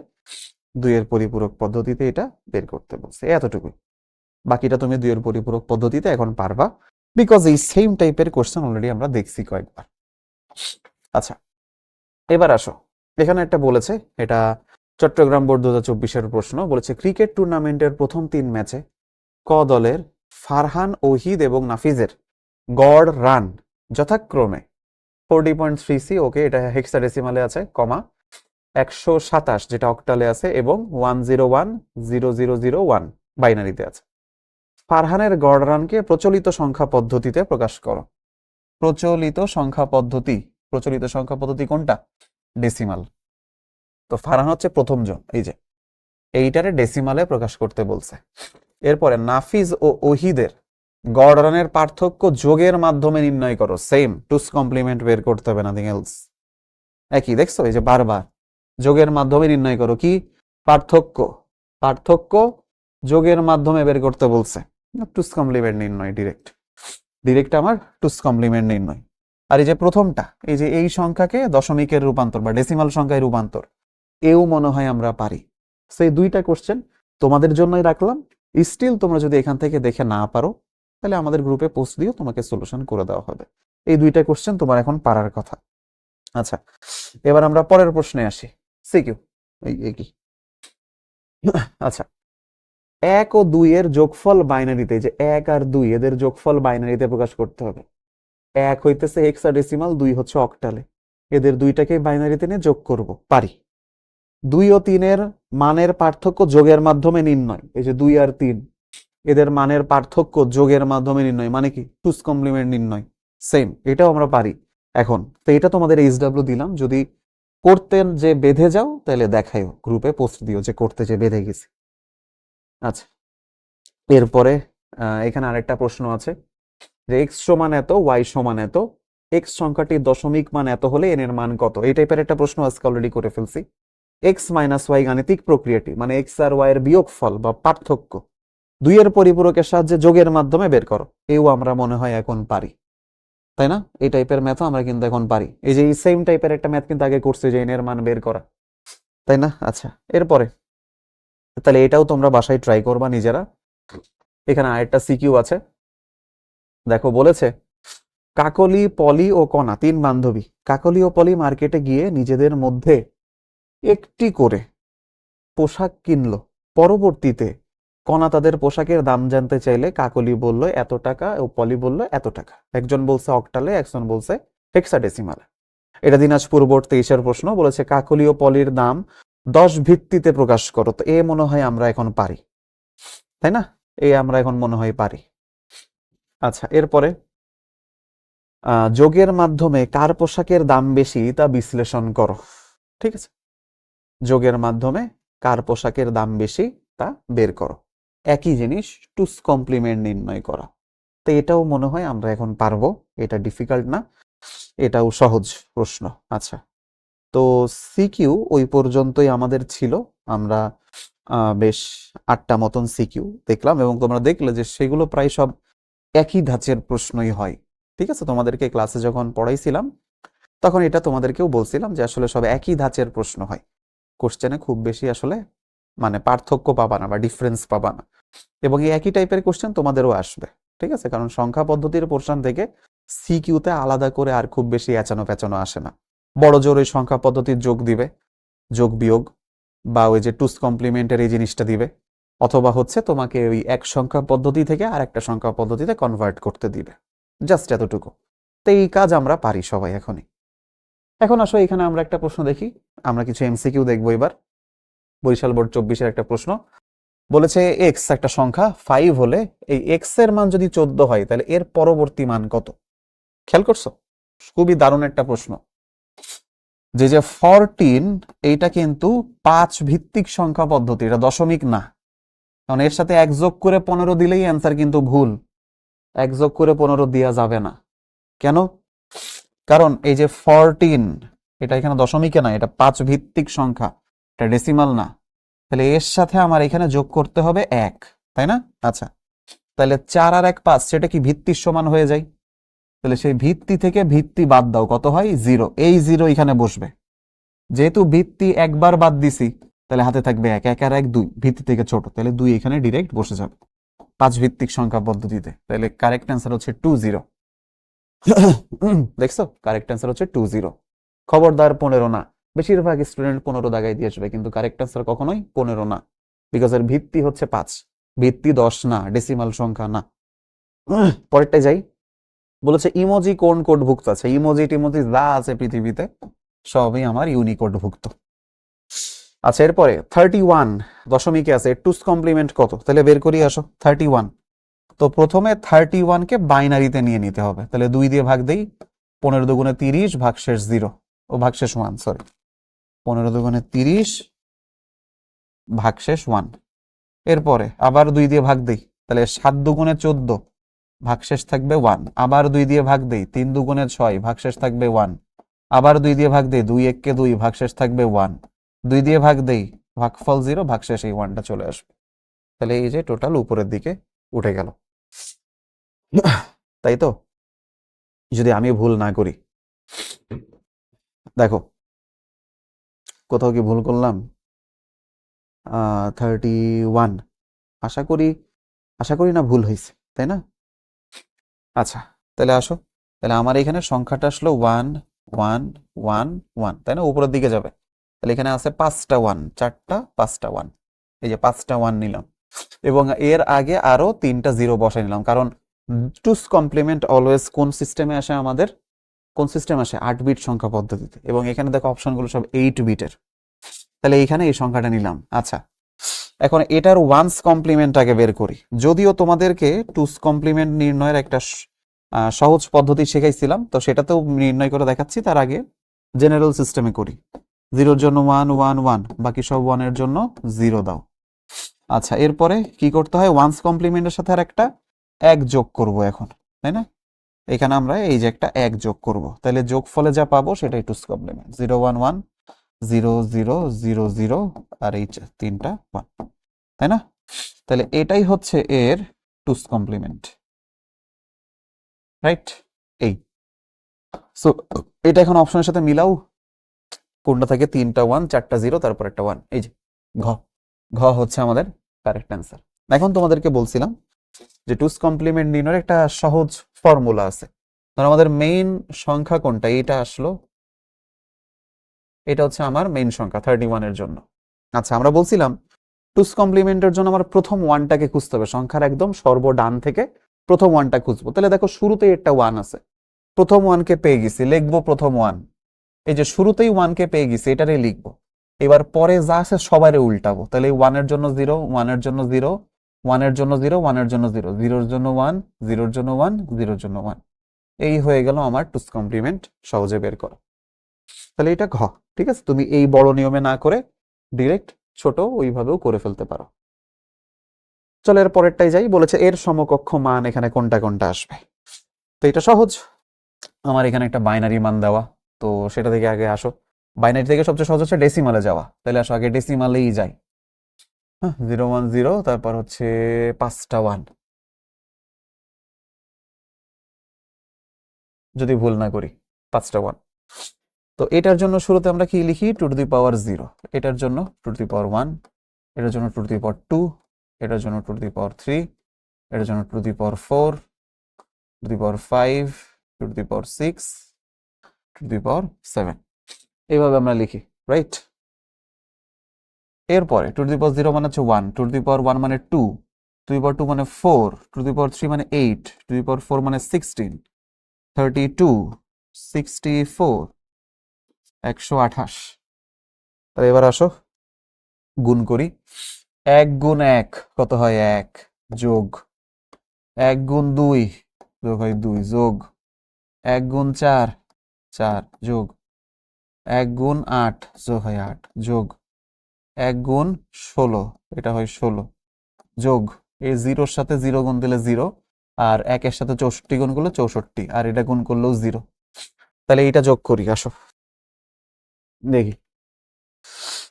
Speaker 1: দুইয়ের পরিপূরক পদ্ধতিতে এটা বের করতে বলছে, এতটুকুই। বাকিটা তুমি দুইয়ের পরিপূরক পদ্ধতিতে এখন পারবা, বিকজ এই সেম টাইপের কোশ্চেন অলরেডি আমরা দেখছি কয়েকবার। আচ্ছা, এবার আসো, এখানে একটা বলেছে, এটা চট্টগ্রাম বোর্ড 2024-এর প্রশ্ন। বলেছে ক্রিকেট টুর্নামেন্টের প্রথম 3 ম্যাচে ক দলের ফারহান, ওহিদ এবং নাফিজের গড় রান যথাক্রমে 40.3C, ওকে, এটা হেক্সাডেসিমালে আছে, কমা 127 যেটা অক্টালে আছে, এবং 101,0,0,0,1 বাইনারিতে আছে। ফারহানের গড় রানকে প্রচলিত সংখ্যা পদ্ধতিতে প্রকাশ করো। প্রচলিত সংখ্যা পদ্ধতি, প্রচলিত সংখ্যা পদ্ধতি কোনটা? ডেসিমাল। তো ফারহান হচ্ছে প্রথম জন, এই যে এইটারে ডেসিমালে প্রকাশ করতে বলছে। এরপরে নাফিজ ও ওহিদের গড় রানের পার্থক্য যোগের মাধ্যমে নির্ণয় করো। সেম, টুস কমপ্লিমেন্ট বের করতে হবে, নাথিং এলস। একই, দেখছো, এই যে বারবার যোগের মাধ্যমে নির্ণয় করো। কি পার্থক্য? পার্থক্য যোগের মাধ্যমে বের করতে বলছে, টুস কমপ্লিমেন্ট নির্ণয়, ডিরেক্ট ডিরেক্ট আমার টুস কমপ্লিমেন্ট নির্ণয়। আর এই যে প্রথমটা, এই যে এই সংখ্যাকে দশমিকের রূপান্তর বা ডেসিমাল সংখ্যায় রূপান্তর, এও মনে হয় আমরা পারি। সেই দুইটা কোশ্চেন তোমাদের জন্যই রাখলাম। স্টিল তোমরা যদি এখান থেকে দেখে না পারো তাহলে আমাদের গ্রুপে পোস্ট দিও, তোমাকে সলিউশন করে দেওয়া হবে। এই দুইটা কোশ্চেন তোমার এখন পারার কথা। আচ্ছা, এবার আমরা পরের প্রশ্নে আসি। সিকিউ এই কি, আচ্ছা, 1 ও 2 এর যোগফল বাইনারিতে, যে 1 আর 2 এদের যোগফল বাইনারিতে প্রকাশ করতে হবে। 1 হইতেছে হেক্সাডেসিমাল, 2 হচ্ছে অক্টালে, এদের দুইটাকে বাইনারিতে নিয়ে যোগ করব, পারি। 2 ও 3 এর মানের পার্থক্য যোগের মাধ্যমে নির্ণয়, এই যে 2 আর 3 এদের মানের পার্থক্য যোগের মাধ্যমে নির্ণয়, মানে কি টুস কমপ্লিমেন্ট নির্ণয়, সেম, এটাও আমরা পারি। এখন তো এটা তোমাদের এইচডব্লিউ দিলাম, যদি করতে যে বেঁধে যাও তাহলে দেখাইও, গ্রুপে পোস্ট দিও যে করতে যে বেঁধে গেছি। আচ্ছা, এরপরে এখানে আরেকটা প্রশ্ন আছে যে এক্স সমান এত, ওয়াই সমান এত, এক্স সংখ্যাটির দশমিক মান এত হলে এন এর মান কত? এই টাইপের একটা প্রশ্ন আজকে অলরেডি করে ফেলছি। এক্স মাইনাস ওয়াই গাণিতিক প্রক্রিয়াটি, মানে এক্স আর ওয়াই এর বিয়োগফল বা পার্থক্য 2 এর পরিপূরকের সাহায্যে যোগের মাধ্যমে বের করো, এও আমরা মনে হয় এখন পারি, তাই না? এই টাইপের ম্যাথও আমরা কিন্তু এখন পারি। এই যে এই সেম টাইপের একটা ম্যাথ কিন্তু আগে করছি, যে এন এর মান বের করা, তাই না? আচ্ছা, এরপরে তাহলে এটাও তোমরা বাসায় ট্রাই করবা নিজেরা। এখানে আরেকটা সিকিউ আছে, দেখো বলেছে কাকলি, পলি ও কণা 3 বান্ধবী। কাকলি ও পলি মার্কেটে গিয়ে নিজেদের মধ্যে একটি করে পোশাক কিনলো। পরবর্তীতে কণা তাদের পোশাকের দাম জানতে চাইলে কাকলি বলল এত টাকা ও পলি বলল এত টাকা। একজন বলছে অক্টালে, একজন বলছে হেক্সাডেসিমালে। এটা দিনাজপুর বোর্ড 23-এর প্রশ্ন। বলেছে কাকলি ও পলির দাম 10 ভিত্তিতে প্রকাশ করো। তো এ মনে হয় আমরা এখন পারি, তাই না? আমরা এখন মনে হয় পারি। আচ্ছা, এরপরে যোগের মাধ্যমে কার পোশাকের দাম বেশি তা বিশ্লেষণ করো। ঠিক আছে, যোগের মাধ্যমে কার পোশাকের দাম বেশি তা বের করো। একই জিনিস, টুস কমপ্লিমেন্ট নির্ণয় করা। তো এটাও মনে হয় আমরা এখন পারবো, এটা ডিফিকাল্ট না, এটাও সহজ প্রশ্ন। আচ্ছা, তো সিকিউ ওই পর্যন্তই আমাদের ছিল। আমরা বেশ 8টা মতন সিকিউ দেখলাম এবং তোমরা দেখলে যে সেগুলো প্রায় সব একই ধাঁচের প্রশ্নই হয়। ঠিক আছে, তোমাদেরকে ক্লাসে যখন পড়াইছিলাম তখন এটা তোমাদেরকেও বলছিলাম যে আসলে সব একই ধাঁচের প্রশ্ন হয়। কোশ্চেনে খুব বেশি আসলে মানে পার্থক্য পাবা না বা ডিফারেন্স পাবা না, এবং এই একই টাইপের কোশ্চেন তোমাদেরও আসবে। ঠিক আছে, কারণ সংখ্যা পদ্ধতির পোর্শন থেকে সিকিউতে আলাদা করে আর খুব বেশি এচানো পেঁচানো আসে না। বড় জোর ওই সংখ্যা পদ্ধতির যোগ দিবে, যোগ বিয়োগ, বা ওই যে টুস কমপ্লিমেন্টের এই জিনিসটা দিবে, অথবা হচ্ছে তোমাকে ওই এক সংখ্যা পদ্ধতি থেকে আর একটা সংখ্যা পদ্ধতিতে কনভার্ট করতে দিবে, জাস্ট এতটুকু। তো এই কাজ আমরা পারি সবাই এখনই। এখন আসো এখানে আমরা একটা প্রশ্ন দেখি, আমরা কিছু এমসিকিউ দেখবো এবার। বরিশাল বোর্ড 24-এর একটা প্রশ্ন বলেছে এক্স একটা সংখ্যা 5 হলে এই এক্স এর মান যদি 14 হয় তাহলে এর পরবর্তী মান কত? খেয়াল করছো? খুবই দারুণ একটা প্রশ্ন। যে 14 এইটা কিন্তু 5 ভিত্তিক সংখ্যা পদ্ধতি, এটা দশমিক না। কারণ এর সাথে 1 যোগ করে 15 দিলেই অ্যান্সার কিন্তু ভুল। 1 যোগ করে 15 দেওয়া যাবে না। কেন? কারণ এই যে 14 এটা এখানে দশমিকে না, এটা 5 ভিত্তিক সংখ্যা, এটা ডেসিমাল না। তাহলে এর সাথে আমার এখানে যোগ করতে হবে 1, তাই না? আচ্ছা, তাহলে 4 আর 1 5, সেটা কি ভিত্তির সমান হয়ে যায়? তাহলে সেই ভিত্তি থেকে ভিত্তি বাদ দাও, কত হয়? 0। এই 0 এখানে বসবে। যেহেতু ভিত্তি একবার বাদ দিছি তাহলে হাতে থাকবে 1, 1 আর 1 2, ভিত্তি থেকে ছোট, তাহলে 2 এখানে ডিরেক্ট বসে যাবে 5 ভিত্তিক সংখ্যা পদ্ধতিতে। তাহলে কারেক্ট অ্যান্সার হচ্ছে 20। দেখছো, কারেক্ট অ্যান্সার হচ্ছে 20। খবরদার 15 না। বেশিরভাগ স্টুডেন্ট 15 দাগাই দিয়ে আসবে, কিন্তু কারেক্ট অ্যান্সার কখনোই 15 না, বিকজ এর ভিত্তি হচ্ছে 5, ভিত্তি 10 না, ডেসিমাল সংখ্যা না। পরেরটা যাই। বলেছে ইমোজি কোন কোডভুক্ত আছে? ইমোজি টিমোজি যা আছে পৃথিবীতে সবই আমার ইউনিকোডভুক্ত। আচ্ছা, এরপরে 31 দশমিকে আছে, টুস কমপ্লিমেন্ট কত? তাহলে বের করি, আসো। 31, তো প্রথমে 31 কে বাইনারিতে নিয়ে নিতে হবে। তাহলে 2 দিয়ে ভাগ দেই, 15 দুগুণে 30 ভাগশেষ 0, ও ভাগশেষ 1, সরি, 15 দুগুণে 30 ভাগশেষ 1। এরপরে আবার 2 দিয়ে ভাগ দেই, তাহলে 7 দুগুণে 14 ভাগশেষ থাকবে 1। আবার 2 দিয়ে ভাগ দেই, 3 দুগুণে 6 ভাগশেষ থাকবে 1। আবার 2 দিয়ে ভাগ দেই, 2 1 কে 2 ভাগশেষ থাকবে 1। 2 দিয়ে ভাগ দেই, ভাগফল 0, ভাগশেষ এই 1টা চলে আসবে। তাহলে এই যে টোটাল উপরের দিকে উঠে গেল, তাই তো? যদি আমি ভুল না করি, দেখো কোথাও কি ভুল করলাম? 31, আশা করি না ভুল হয়েছে, তাই না? আচ্ছা, তাহলে আসো। তাহলে আমার এখানে সংখ্যাটা আসলো 1 1 1 1, তাই না? উপরের দিকে যাবে। তাহলে এখানে আছে 5টা 1, 4টা 5টা 1, এই যে 5টা 1 নিলাম, এবং এর আগে আরো 3টা 0 বসাই নিলাম, কারণ টুস কমপ্লিমেন্ট অলওয়েজ কোন সিস্টেমে আসে আমাদের? কোন সিস্টেম আসে? 8 বিট সংখ্যা পদ্ধতিতে, এবং এখানে দেখো অপশনগুলো সব 8 বিটের। তাহলে এইখানে এই সংখ্যাটা নিলাম। আচ্ছা, এখন এটার ওয়ান্স কমপ্লিমেন্টটাকে বের করি। যদিও তোমাদেরকে টুস কমপ্লিমেন্ট নির্ণয়ের একটা সহজ পদ্ধতি শেখাইছিলাম, তো সেটাতেও নির্ণয় করে দেখাচ্ছি। তার আগে জেনারেল সিস্টেমে করি। 0-র জন্য 1 1 1, বাকি সব 1 এর জন্য 0 দাও। আচ্ছা, এরপরে কি করতে হয়? ওয়ান্স কমপ্লিমেন্টের সাথে আর একটা 1 যোগ করব এখন, তাই না? এখানে আমরা এই যে একটা 1 যোগ করব, তাহলে যোগফলে যা পাবো সেটাই টুস কমপ্লিমেন্ট। 0 1 1 0 0 0 0 আর এই 3টা 1, তাই না? তাহলে এটাই হচ্ছে এর টুস কমপ্লিমেন্ট, রাইট? এই সো এটা এখন অপশনের সাথে মিলাও, কোনটা থাকে? 3টা 1, 4টা 0, তারপর একটা 1, এই যে ঘ ঘ হচ্ছে আমাদের কারেক্ট অ্যান্সার। এখন তোমাদেরকে বলছিলাম যে টুস কমপ্লিমেন্ট নির্ণয়ের একটা সহজ ফর্মুলা আছে। ধর আমাদের মেইন সংখ্যা কোনটা, এটা আসলো, এটা হচ্ছে আমার মেইন সংখ্যা 31 এর জন্য। আচ্ছা, আমরা বলছিলাম টুস কমপ্লিমেন্টের জন্য আমার প্রথম ওয়ানটাকে খুঁজতে হবে, সংখ্যার একদম সর্বডান থেকে প্রথম ওয়ানটা খুঁজবো। তাহলে দেখো শুরুতেই একটা ওয়ান আছে, প্রথম ওয়ানকে পেয়ে গেছি, লিখবো প্রথম ওয়ান। এই যে শুরুতেই ওয়ানকে পেয়ে গেছি, এটারে লিখবো। এবার পরে যা আছে সবারে উল্টাবো। তাহলে এই ওয়ানের জন্য জিরো, ওয়ানের জন্য জিরো, ওয়ানের জন্য জিরো, ওয়ানের জন্য জিরো, জিরোর জন্য ওয়ান, জিরোর জন্য ওয়ান, জিরোর জন্য ওয়ান। এই হয়ে গেল আমার টুস কমপ্লিমেন্ট সহজে বের করা। তাহলে এটা ঘ। ঠিক আছে, তুমি এই বড় নিয়মে না করে ডিরেক্ট ছোট ওইভাবেও করে ফেলতে পারো। চলো এর পরেরটাই যাই। বলেছে এর সমকক্ষ মান এখানে কোনটা কোনটা আসবে। তো এটা সহজ, আমার এখানে একটা বাইনারি মান দেওয়া, তো সেটা থেকে আগে আসো। বাইনারি থেকে সবচেয়ে সহজ হচ্ছে ডেসিমালে যাওয়া। তাহলে আসো আগে ডেসিমালেই যাই। হ্যাঁ, 010, তারপর হচ্ছে 5টা ওয়ান, যদি ভুল না করি 5টা ওয়ান। তো এটার জন্য শুরুতে আমরা কি লিখি, টু টু দি পাওয়ার 0। এটার জন্য টু টু দি পাওয়ার 1, এটার জন্য টু টু দি পাওয়ার 2, এটার জন্য টু টু দি পাওয়ার 3, এটার জন্য two to the power 4, two to the power 5, two to the power 6, two to the power 7। এইভাবে আমরা লিখি, রাইট? এরপরে টু টু দি পাওয়ার 0 মানে হচ্ছে 1, টু টু দি পাওয়ার 1 মানে 2, টু দি পাওয়ার 2 মানে 4, টু দি পাওয়ার 3 মানে 8, টু দি পাওয়ার 4 মানে 16, 32, 64, 128। তাহলে এবার আসো গুণ করি। 1 গুণ 1 কত হয় 1, যোগ 1 গুণ 2 যোগ হয় 2, যোগ 1 গুণ 4 4, যোগ 1 গুণ 8 যোগ হয় 8, যোগ 1 গুণ 16 এটা হয় 16, যোগ এই 0-র সাথে 0 গুণ দিলে 0, আর 1-এর সাথে 64 গুণ করলে 64, আর এটা গুণ করলেও 0। তাহলে এইটা যোগ করি, আসো দেখি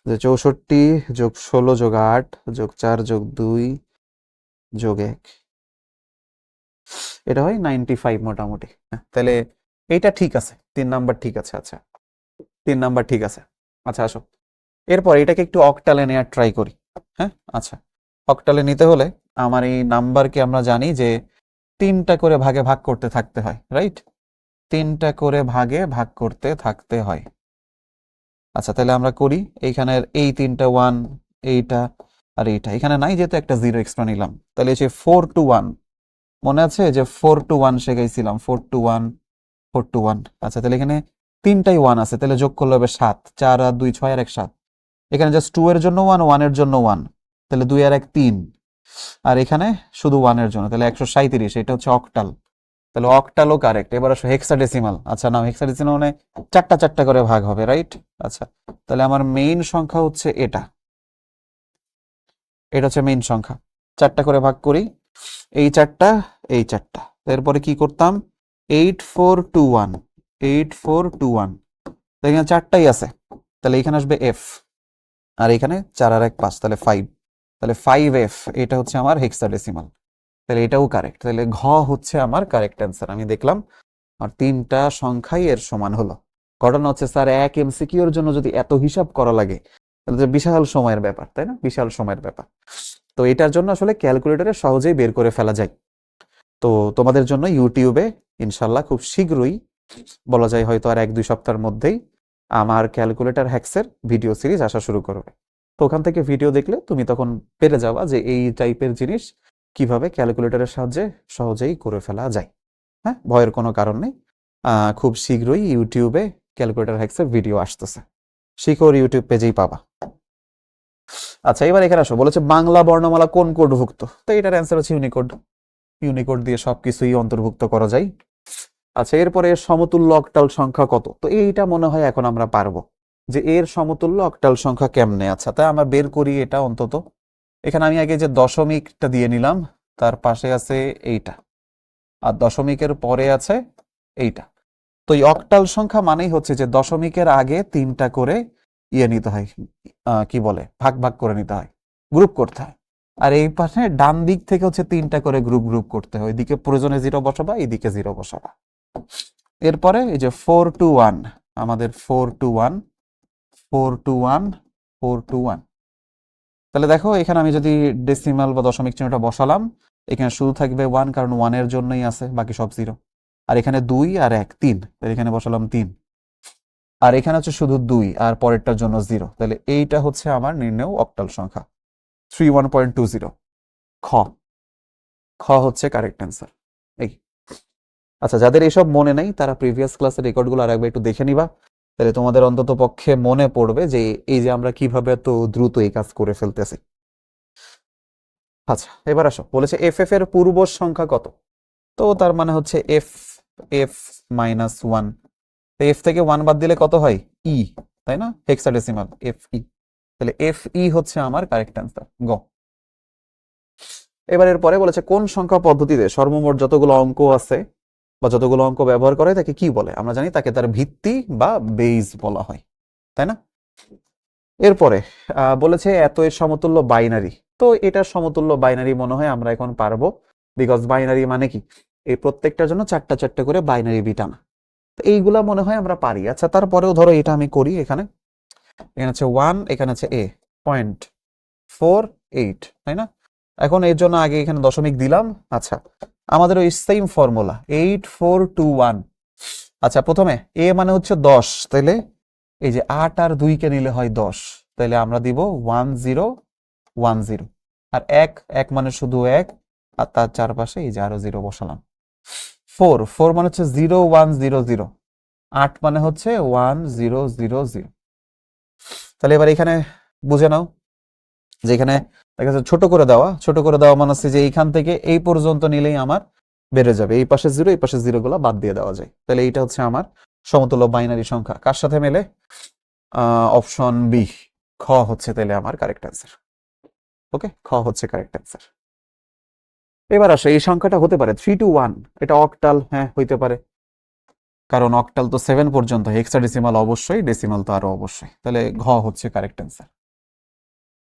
Speaker 1: যে 64 যোগ 16 যোগ 8 যোগ 4 যোগ 2 যোগ 1, এটা হয় 95 মোটামুটি। তাহলে এইটা ঠিক আছে, 3 নাম্বার ঠিক আছে। আচ্ছা 3 নাম্বার ঠিক আছে। আচ্ছা আসো এরপর এটাকে একটু অক্টালে নেওয়ার ট্রাই করি। হ্যাঁ আচ্ছা, অক্টালে নিতে হলে আমার এই নাম্বারকে আমরা জানি যে 3টা করে ভাগে ভাগ করতে থাকতে হয়, রাইট? 3টা করে ভাগে ভাগ করতে থাকতে হয়। আচ্ছা তাহলে আমরা করি, এইখানের এই 3টা ওয়ান, এইটা আর এইটা এখানে নাই, যেহেতু একটা 0 এক্সট্রা নিলাম। তাহলে এই যে 4 to 1, মনে আছে যে 4 to 1 শেখাইছিলাম, 4 to 1, 4 to 1। আচ্ছা তাহলে এখানে 3টাই 1 আছে, তাহলে যোগ করলে হবে 7, 4 আর 2 6 আর 1 7। এখানে জাস্ট 2 এর জন্য 1, 1 এর জন্য 1, তাহলে 2 আর 1 3, আর এখানে শুধু 1 এর জন্য, তাহলে 137। এটা হচ্ছে অক্টাল, তাহলে অক্টালও কারেক্ট। এবার আসো হেক্সাডেসিমাল। আচ্ছা না, হেক্সাডেসিমাল মানে 4টা 4টা করে ভাগ হবে, রাইট? আচ্ছা তাহলে আমার মেইন সংখ্যা হচ্ছে এটা, এটা হচ্ছে মেইন সংখ্যা। 4টা করে ভাগ করি, এই 4টা, এই 4টা। এরপরে কি করতাম, 8421, 8421। তো এখানে 4টাই আছে, তাহলে এখানে আসবে এফ, আর এখানে 4 আর 1 5, তাহলে 5, তাহলে 5f। এটা হচ্ছে আমার হেক্সাডেসিমাল, তাহলে এটাও কারেক্ট। তাহলে ঘ হচ্ছে আমার কারেক্ট অ্যান্সার। আমি দেখলাম আর 3টা সংখ্যাই এর সমান হলো। ঘটনা হচ্ছে স্যার 1 এমসিকিউ এর জন্য যদি এত হিসাব করা লাগে, তাহলে তো বিশাল সময়ের ব্যাপার, তাই না? বিশাল সময়ের ব্যাপার। তো এটার জন্য আসলে ক্যালকুলেটরে সহজেই বের করে ফেলা যায়। তো তোমাদের জন্য ইউটিউবে ইনশাল্লাহ খুব শীঘ্রই, বলা যায় হয়তো আর 1-2 সপ্তাহের মধ্যেই, আমার ক্যালকুলেটর হ্যাক্সের ভিডিও সিরিজ আসা শুরু করবে। তো ওখান থেকে ভিডিও দেখলে তুমি তখন পেরে যাবা যে এই টাইপের জিনিস কিভাবে ক্যালকুলেটরের সাহায্যে সহজেই করে ফেলা যায়। হ্যাঁ, ভয়ের কোনো কারণ নেই। খুব শীঘ্রই ইউটিউবে ক্যালকুলেটর হ্যাক্সের ভিডিও আসতেছে, শিখোর ইউটিউব পেজেই পাবা। আচ্ছা এবার এখানে আসো, বলেছে বাংলা বর্ণমালা কোন কোডভুক্ত? তো এটার অ্যান্সার হচ্ছে ইউনিকোড। ইউনিকোড দিয়ে সবকিছুই অন্তর্ভুক্ত করা যায়। আচ্ছা এরপরে সমতুল্য অক্টাল সংখ্যা কত? তো এইটা মনে হয় এখন আমরা পারবো যে এর সমতুল্য অক্টাল সংখ্যা কেমনে। আচ্ছা তাই আমরা বের করি এটা অন্তত। এখানে আমি আগে যে দশমিকটা দিয়ে নিলাম, তার পাশে আছে এইটা, আর দশমিকের পরে আছে এইটা। তো এই অক্টাল সংখ্যা মানেই হচ্ছে যে দশমিকের আগে 3টা করে ইয়ে নিতে হয়, কি বলে, ভাগ ভাগ করে নিতে হয়, গ্রুপ করতে হয়। আর এই পাশে ডান দিক থেকে হচ্ছে 3টা করে গ্রুপ গ্রুপ করতে হয়, এদিকে প্রয়োজনে 0 বসাবা, এইদিকে 0 বসাবা। এরপরে এই যে 4 to 1, আমাদের 4 to 1, 4 to 1, 4 to 1। তাহলে দেখো এখানে আমি যদি ডেসিমাল বা দশমিক চিহ্নটা বসালাম, এখানে শুধু থাকবে 1, কারণ 1 এর জন্যই আছে, বাকি সব 0। আর এখানে 2 আর 1 3, তাহলে এখানে বসালাম 3, আর এখানে হচ্ছে শুধু 2 আর পরেরটার জন্য 0, তাহলে এইটা হচ্ছে আমার নির্ণেয় অক্টাল সংখ্যা 31.20। খ খ হচ্ছে কারেক্ট অ্যান্সার। এই আচ্ছা, যাদের এসব মনে নেই তারা প্রিভিয়াস ক্লাসের রেকর্ডগুলো আরেকবার একটু দেখে নিবা, তাহলে তোমাদের অন্তত পক্ষে মনে পড়বে যে এই যে আমরা কিভাবে এত দ্রুত এই কাজ করে ফেলতেছি। আচ্ছা, এবার আসো, বলেছে এফ এফ এর পূর্ব সংখ্যা কত? তো তার মানে হচ্ছে এফ এফ মাইনাস 1, এফ থেকে 1 বাদ দিলে কত হয়? ই, তাই না? হেক্সাডেসিমাল এফ ই, তাহলে এফ ই হচ্ছে আমার কারেক্ট অ্যান্সার, গ। এবার এর পরে বলেছে কোন সংখ্যা পদ্ধতিতে সর্বমোট যতগুলো অঙ্ক আছে বা যতগুলো অঙ্ক ব্যবহার করে তাকে কি বলে? আমরা জানি তাকে তার ভিত্তি বা বেজ বলা হয়, তাই না? এরপরে বলেছে এত এর সমতুল্য বাইনারি, তো এটার সমতুল্য বাইনারি মনে হয় আমরা এখন পারবো, বিকজ বাইনারি মানে কি, এই প্রত্যেকটার জন্য 4টা 4টা করে বাইনারি বিট আনা, তো এইগুলা মনে হয় আমরা পারি। আচ্ছা, তারপরেও ধরো এটা আমি করি, এখানে হচ্ছে 1, এখানে আছে a 0.48, তাই না? এখন এর জন্য আগে এখানে দশমিক দিলাম। আচ্ছা, আমাদের ওই সেম ফর্মুলা 8421। আচ্ছা, প্রথমে a মানে হচ্ছে 10, তাহলে এই যে 8 আর 2 কে নিলে হয় 10, তাহলে আমরা দিব 1010, আর 1 মানে শুধু 1, আর তার চারপাশে এই যে আরো 0 বসালাম। 4 মানে হচ্ছে 0100, 8 মানে হচ্ছে 1000। তাহলে এবার এখানে বুঝে নাও যে এখানে দেখা যাচ্ছে ছোট করে দেওয়া মানে হচ্ছে যে এইখান থেকে এই পর্যন্ত নিলেই আমার বেড়ে যাবে, এই পাশে 0 এই পাশে 0 গুলা বাদ দিয়ে দেওয়া যায়, তাহলে এইটা হচ্ছে আমার সমতুল্য বাইনারি সংখ্যা। কার সাথে মেলে? অপশন বি, খ হচ্ছে তাহলে আমার কারেক্ট অ্যান্সার। ওকে, খ হচ্ছে কারেক্ট অ্যান্সার। এবার আসো, এই সংখ্যাটা হতে পারে 3 to 1, এটা অক্টাল, হ্যাঁ হইতে পারে, কারণ অক্টাল তো 7 পর্যন্ত, হেক্সাডেসিমাল অবশ্যই, ডেসিমাল তো আরো অবশ্যই, তাহলে ঘ হচ্ছে কারেক্ট অ্যান্সার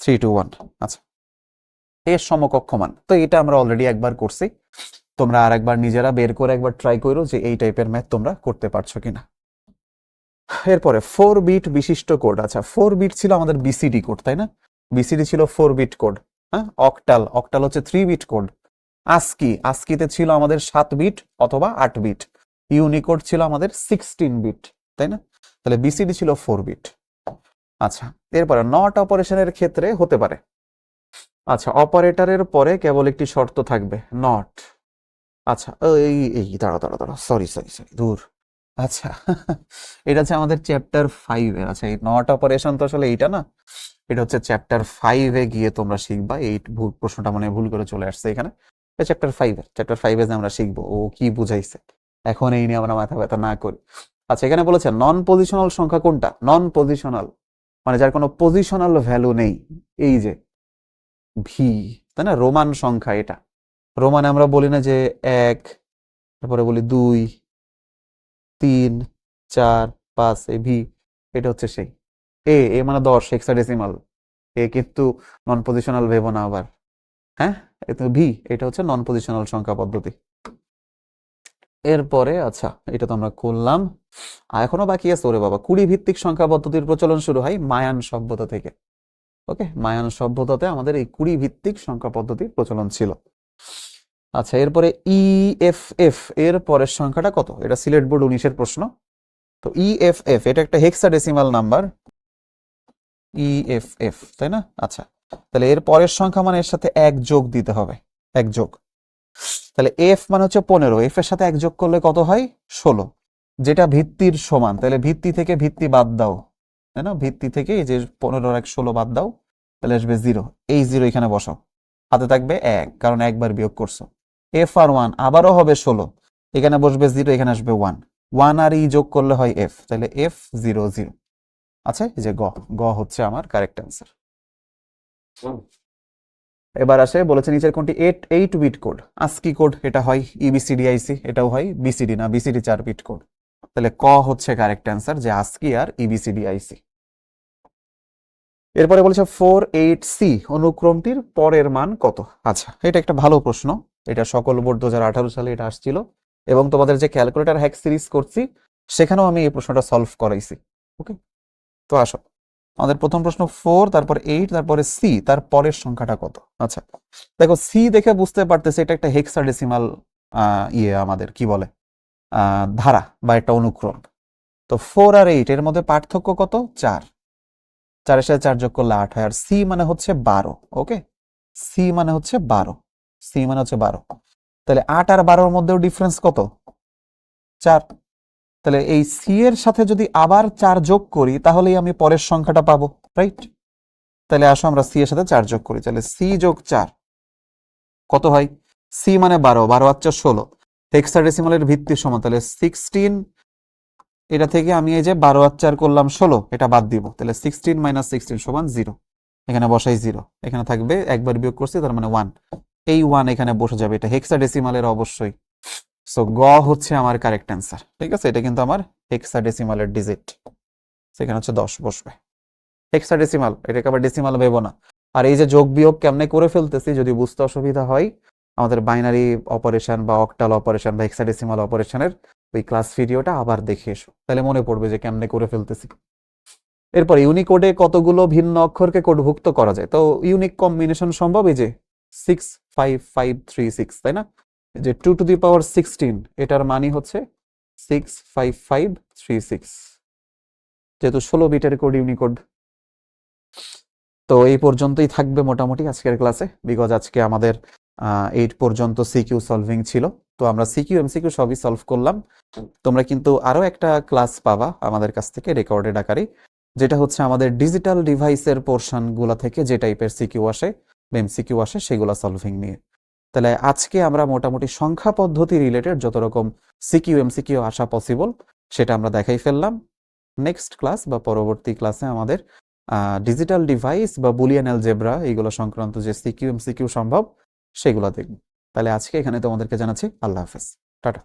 Speaker 1: 3 to 1। আচ্ছা, এর সমকক্ষ মান, তো এটা আমরা অলরেডি একবার করছি, তোমরা আর একবার নিজেরা বের করে একবার ট্রাই করো যে এই টাইপের ম্যাথ তোমরা করতে পারছো কিনা। এরপরে 4 বিট বিশিষ্ট কোড। আচ্ছা, 4 বিট ছিল আমাদের বিসিডি কোড, তাই না? বিসিডি ছিল 4 বিট কোড। হ্যাঁ, অক্টাল হচ্ছে 3 বিট কোড। আস্কিতে ছিল আমাদের 7 বিট অথবা 8 বিট। ইউনিকোড ছিল আমাদের 16 বিট, তাই না? তাহলে বিসিডি ছিল 4 বিট। আচ্ছা, এরপরে নট অপারেশনের ক্ষেত্রে হতে পারে। আচ্ছা, অপারেটরের পরে কেবল একটি শর্ত থাকবে, নট। আচ্ছা, এই দাঁড়া, সরি, দূর। আচ্ছা, এটা হচ্ছে আমাদের চ্যাপ্টার 5 এর। আচ্ছা, এই নট অপারেশন তো আসলে এইটা না, এটা হচ্ছে চ্যাপ্টার 5 এ গিয়ে তোমরা শিখবা। এই প্রশ্নটা মানে ভুল করে চলে আসছে এখানে, চ্যাপ্টার 5 এ যে আমরা শিখবো ও কি বুঝাইছে, এখন এই নিয়ে আমরা মাথা ব্যথা না করি। আচ্ছা, এখানে বলেছে নন পজিশনাল সংখ্যা কোনটা? নন পজিশনাল মানে যার কোনো পজিশনাল ভ্যালু নেই, এই যে ভি, তাই না? রোমান সংখ্যা এটা। রোমানে আমরা বলি না যে 1, তারপরে বলি 2, 3, 4, 5, এই ভি, এটা হচ্ছে সেই এ মানে 10 হেক্সাডেসিমাল, এ কিন্তু নন পজিশনাল ভেবো না আবার, হ্যাঁ? ভি, এটা হচ্ছে নন পজিশনাল সংখ্যা পদ্ধতি। এরপরে আচ্ছা, এটা তো আমরা করলাম, আর এখনো বাকি আছে ওরে বাবা, 20 ভিত্তিক সংখ্যা পদ্ধতির প্রচলন শুরু হয় মায়ান সভ্যতা থেকে। ওকে, মায়ান সভ্যতাতে আমাদের এই 20 ভিত্তিক সংখ্যা পদ্ধতির প্রচলন ছিল। আচ্ছা, এরপরে ইএফএফ এর পরের সংখ্যাটা কত? এটা সিলেট বোর্ড 19-এর প্রশ্ন। তো ইএফএফ এটা একটা হেক্সাডেসিমাল নাম্বার, ইএফএফ, তাই না? আচ্ছা, তাহলে এর পরের সংখ্যা মানে এর সাথে 1 যোগ দিতে হবে, 1 যোগ। তাহলে এফ মানে হচ্ছে 15, এফ এর সাথে 1 যোগ করলে কত হয়? 16, যেটা ভিত্তির সমান। তাহলে ভিত্তি থেকে ভিত্তি বাদ দাও, তাই না? ভিত্তি থেকে এই যে 15 আর 16 বাদ দাও, তাহলে আসবে 0, এই 0 এখানে বসাও, হাতে থাকবে 1, কারণ একবার বিয়োগ করছো। এফ আর 1 আবারও হবে 16, এখানে বসবে 0, এখানে আসবে 1 আর ই যোগ করলে হয় এফ, তাহলে এফ 0 0। আচ্ছা, এই যে গ হচ্ছে আমার কারেক্ট অ্যান্সার। এবার আসে, বলেছে নিচের কোনটি 8 বিট কোড? আস্কি কোড, এটা হয় ইবিসিডিআইসি, এটাও হয় বিসিডি না, বিসিডি 4 বিট কোড, তাহলে ক হচ্ছে কারেক্ট অ্যান্সার, যে আস্কি আর ইবিসিডিআইসি। এরপরে বলেছে 48C অনুক্রমটির পরের মান কত? আচ্ছা, এটা একটা ভালো প্রশ্ন, এটা সকল বোর্ড 2018 সালে এটা আসছিল, এবং তোমাদের যে ক্যালকুলেটর হ্যাক সিরিজ করছি সেখানেও আমি এই প্রশ্নটা সলভ করাইছি। ওকে, তো আসো, আমাদের প্রথম প্রশ্ন 4, তারপর 8, তারপরে সি, তার পরের সংখ্যাটা কত? আচ্ছা, দেখো সি দেখে বুঝতে পারতেছে এটা একটা হেক্সাডেসিমাল আমাদের কি বলে, ধারা বা একটা অনুক্রম। তো 4 আর 8 এর মধ্যে পার্থক্য কত? 4। 4 এর সাথে 4 যোগ করলে 8 হয়। আর সি মানে হচ্ছে 12। ওকে, সি মানে হচ্ছে 12, সি মানে হচ্ছে 12। তাহলে 8 আর 12 এর মধ্যেও ডিফারেন্স কত? 4। তাহলে এই সি এর সাথে যদি আবার 4 যোগ করি তাহলেই আমি পরের সংখ্যাটা পাবো, রাইট? তাহলে আসো আমরা সি এর সাথে 4 যোগ করি। তাহলে সি যোগ 4 কত হয়? সি মানে 12, 12 আর 4 16। হেক্সাডেসিমালের ভিত্তির সমান, তাহলে 16। এটা থেকে আমি এই যে 12 আর 4 করলাম 16, এটা বাদ দিব। তাহলে 16 মাইনাস 16 সমান 0। এখানে বসাই 0, এখানে থাকবে একবার বিয়োগ করছি তার মানে 1। এই 1 এখানে বসে যাবে, এটা হেক্সাডেসিমালের অবশ্যই। সো গ হচ্ছে আমার কারেক্ট অ্যান্সার। ঠিক আছে, এটা কিন্তু আমার হেক্সাডেসিমালের ডিজিট, সেখানে হচ্ছে 10 বসবে। হেক্সাডেসিমাল, এটাকে আবার ডেসিমাল ভেবো না। আর এই যে যোগ বিয়োগ কেমনে করে ফেলতেছি, যদি বুঝতে অসুবিধা হয় আমাদের বাইনারি অপারেশন বা অক্টাল অপারেশন বা হেক্সাডেসিমাল অপারেশনের ওই ক্লাস ভিডিওটা আবার দেখে এসো, তাহলে মনে পড়বে যে কেমনে করে ফেলতেছি। এরপর ইউনিকোডে কতগুলো ভিন্ন অক্ষরকে কোডভুক্ত করা যায়? তো ইউনিক কম্বিনেশন সম্ভব, এই যে 65536, তাই না? যে 2 টু দি পাওয়ার 16 এটার মানই হচ্ছে 65536, যেহেতু 16 বিটের কোড ইউনিকোড। তো এই পর্যন্তই থাকবে মোটামুটি আজকের ক্লাসে, বিকজ আজকে আমাদের 8 পর্যন্ত সিকিউ সলভিং ছিল। তো আমরা সিকিউ এমসিকিউ সবই সলভ করলাম। তোমরা কিন্তু আরো একটা ক্লাস পাবা আমাদের কাছ থেকে রেকর্ডেড আকারে, যেটা হচ্ছে আমাদের ডিজিটাল ডিভাইসের পোর্শন গুলা থেকে যে টাইপের সিকিউ আসে বা এমসিকিউ আসে সেগুলা সলভিং নিয়ে। তাহলে আজকে আমরা মোটামুটি সংখ্যা পদ্ধতি রিলেটেড যত রকম সিকিউ এমসিকিউ আসা পসিবল সেটা আমরা দেখাই ফেললাম। নেক্সট ক্লাস বা পরবর্তী ক্লাসে আমাদের ডিজিটাল ডিভাইস বা বুলিয়ান অ্যালজেব্রা এইগুলো সংক্রান্ত যে সিকিউ এমসিকিউ সম্ভব সেগুলো দেখব। তাহলে আজকে এখানে তোমাদেরকে জানাচ্ছি আল্লাহ হাফেজ, টাটা।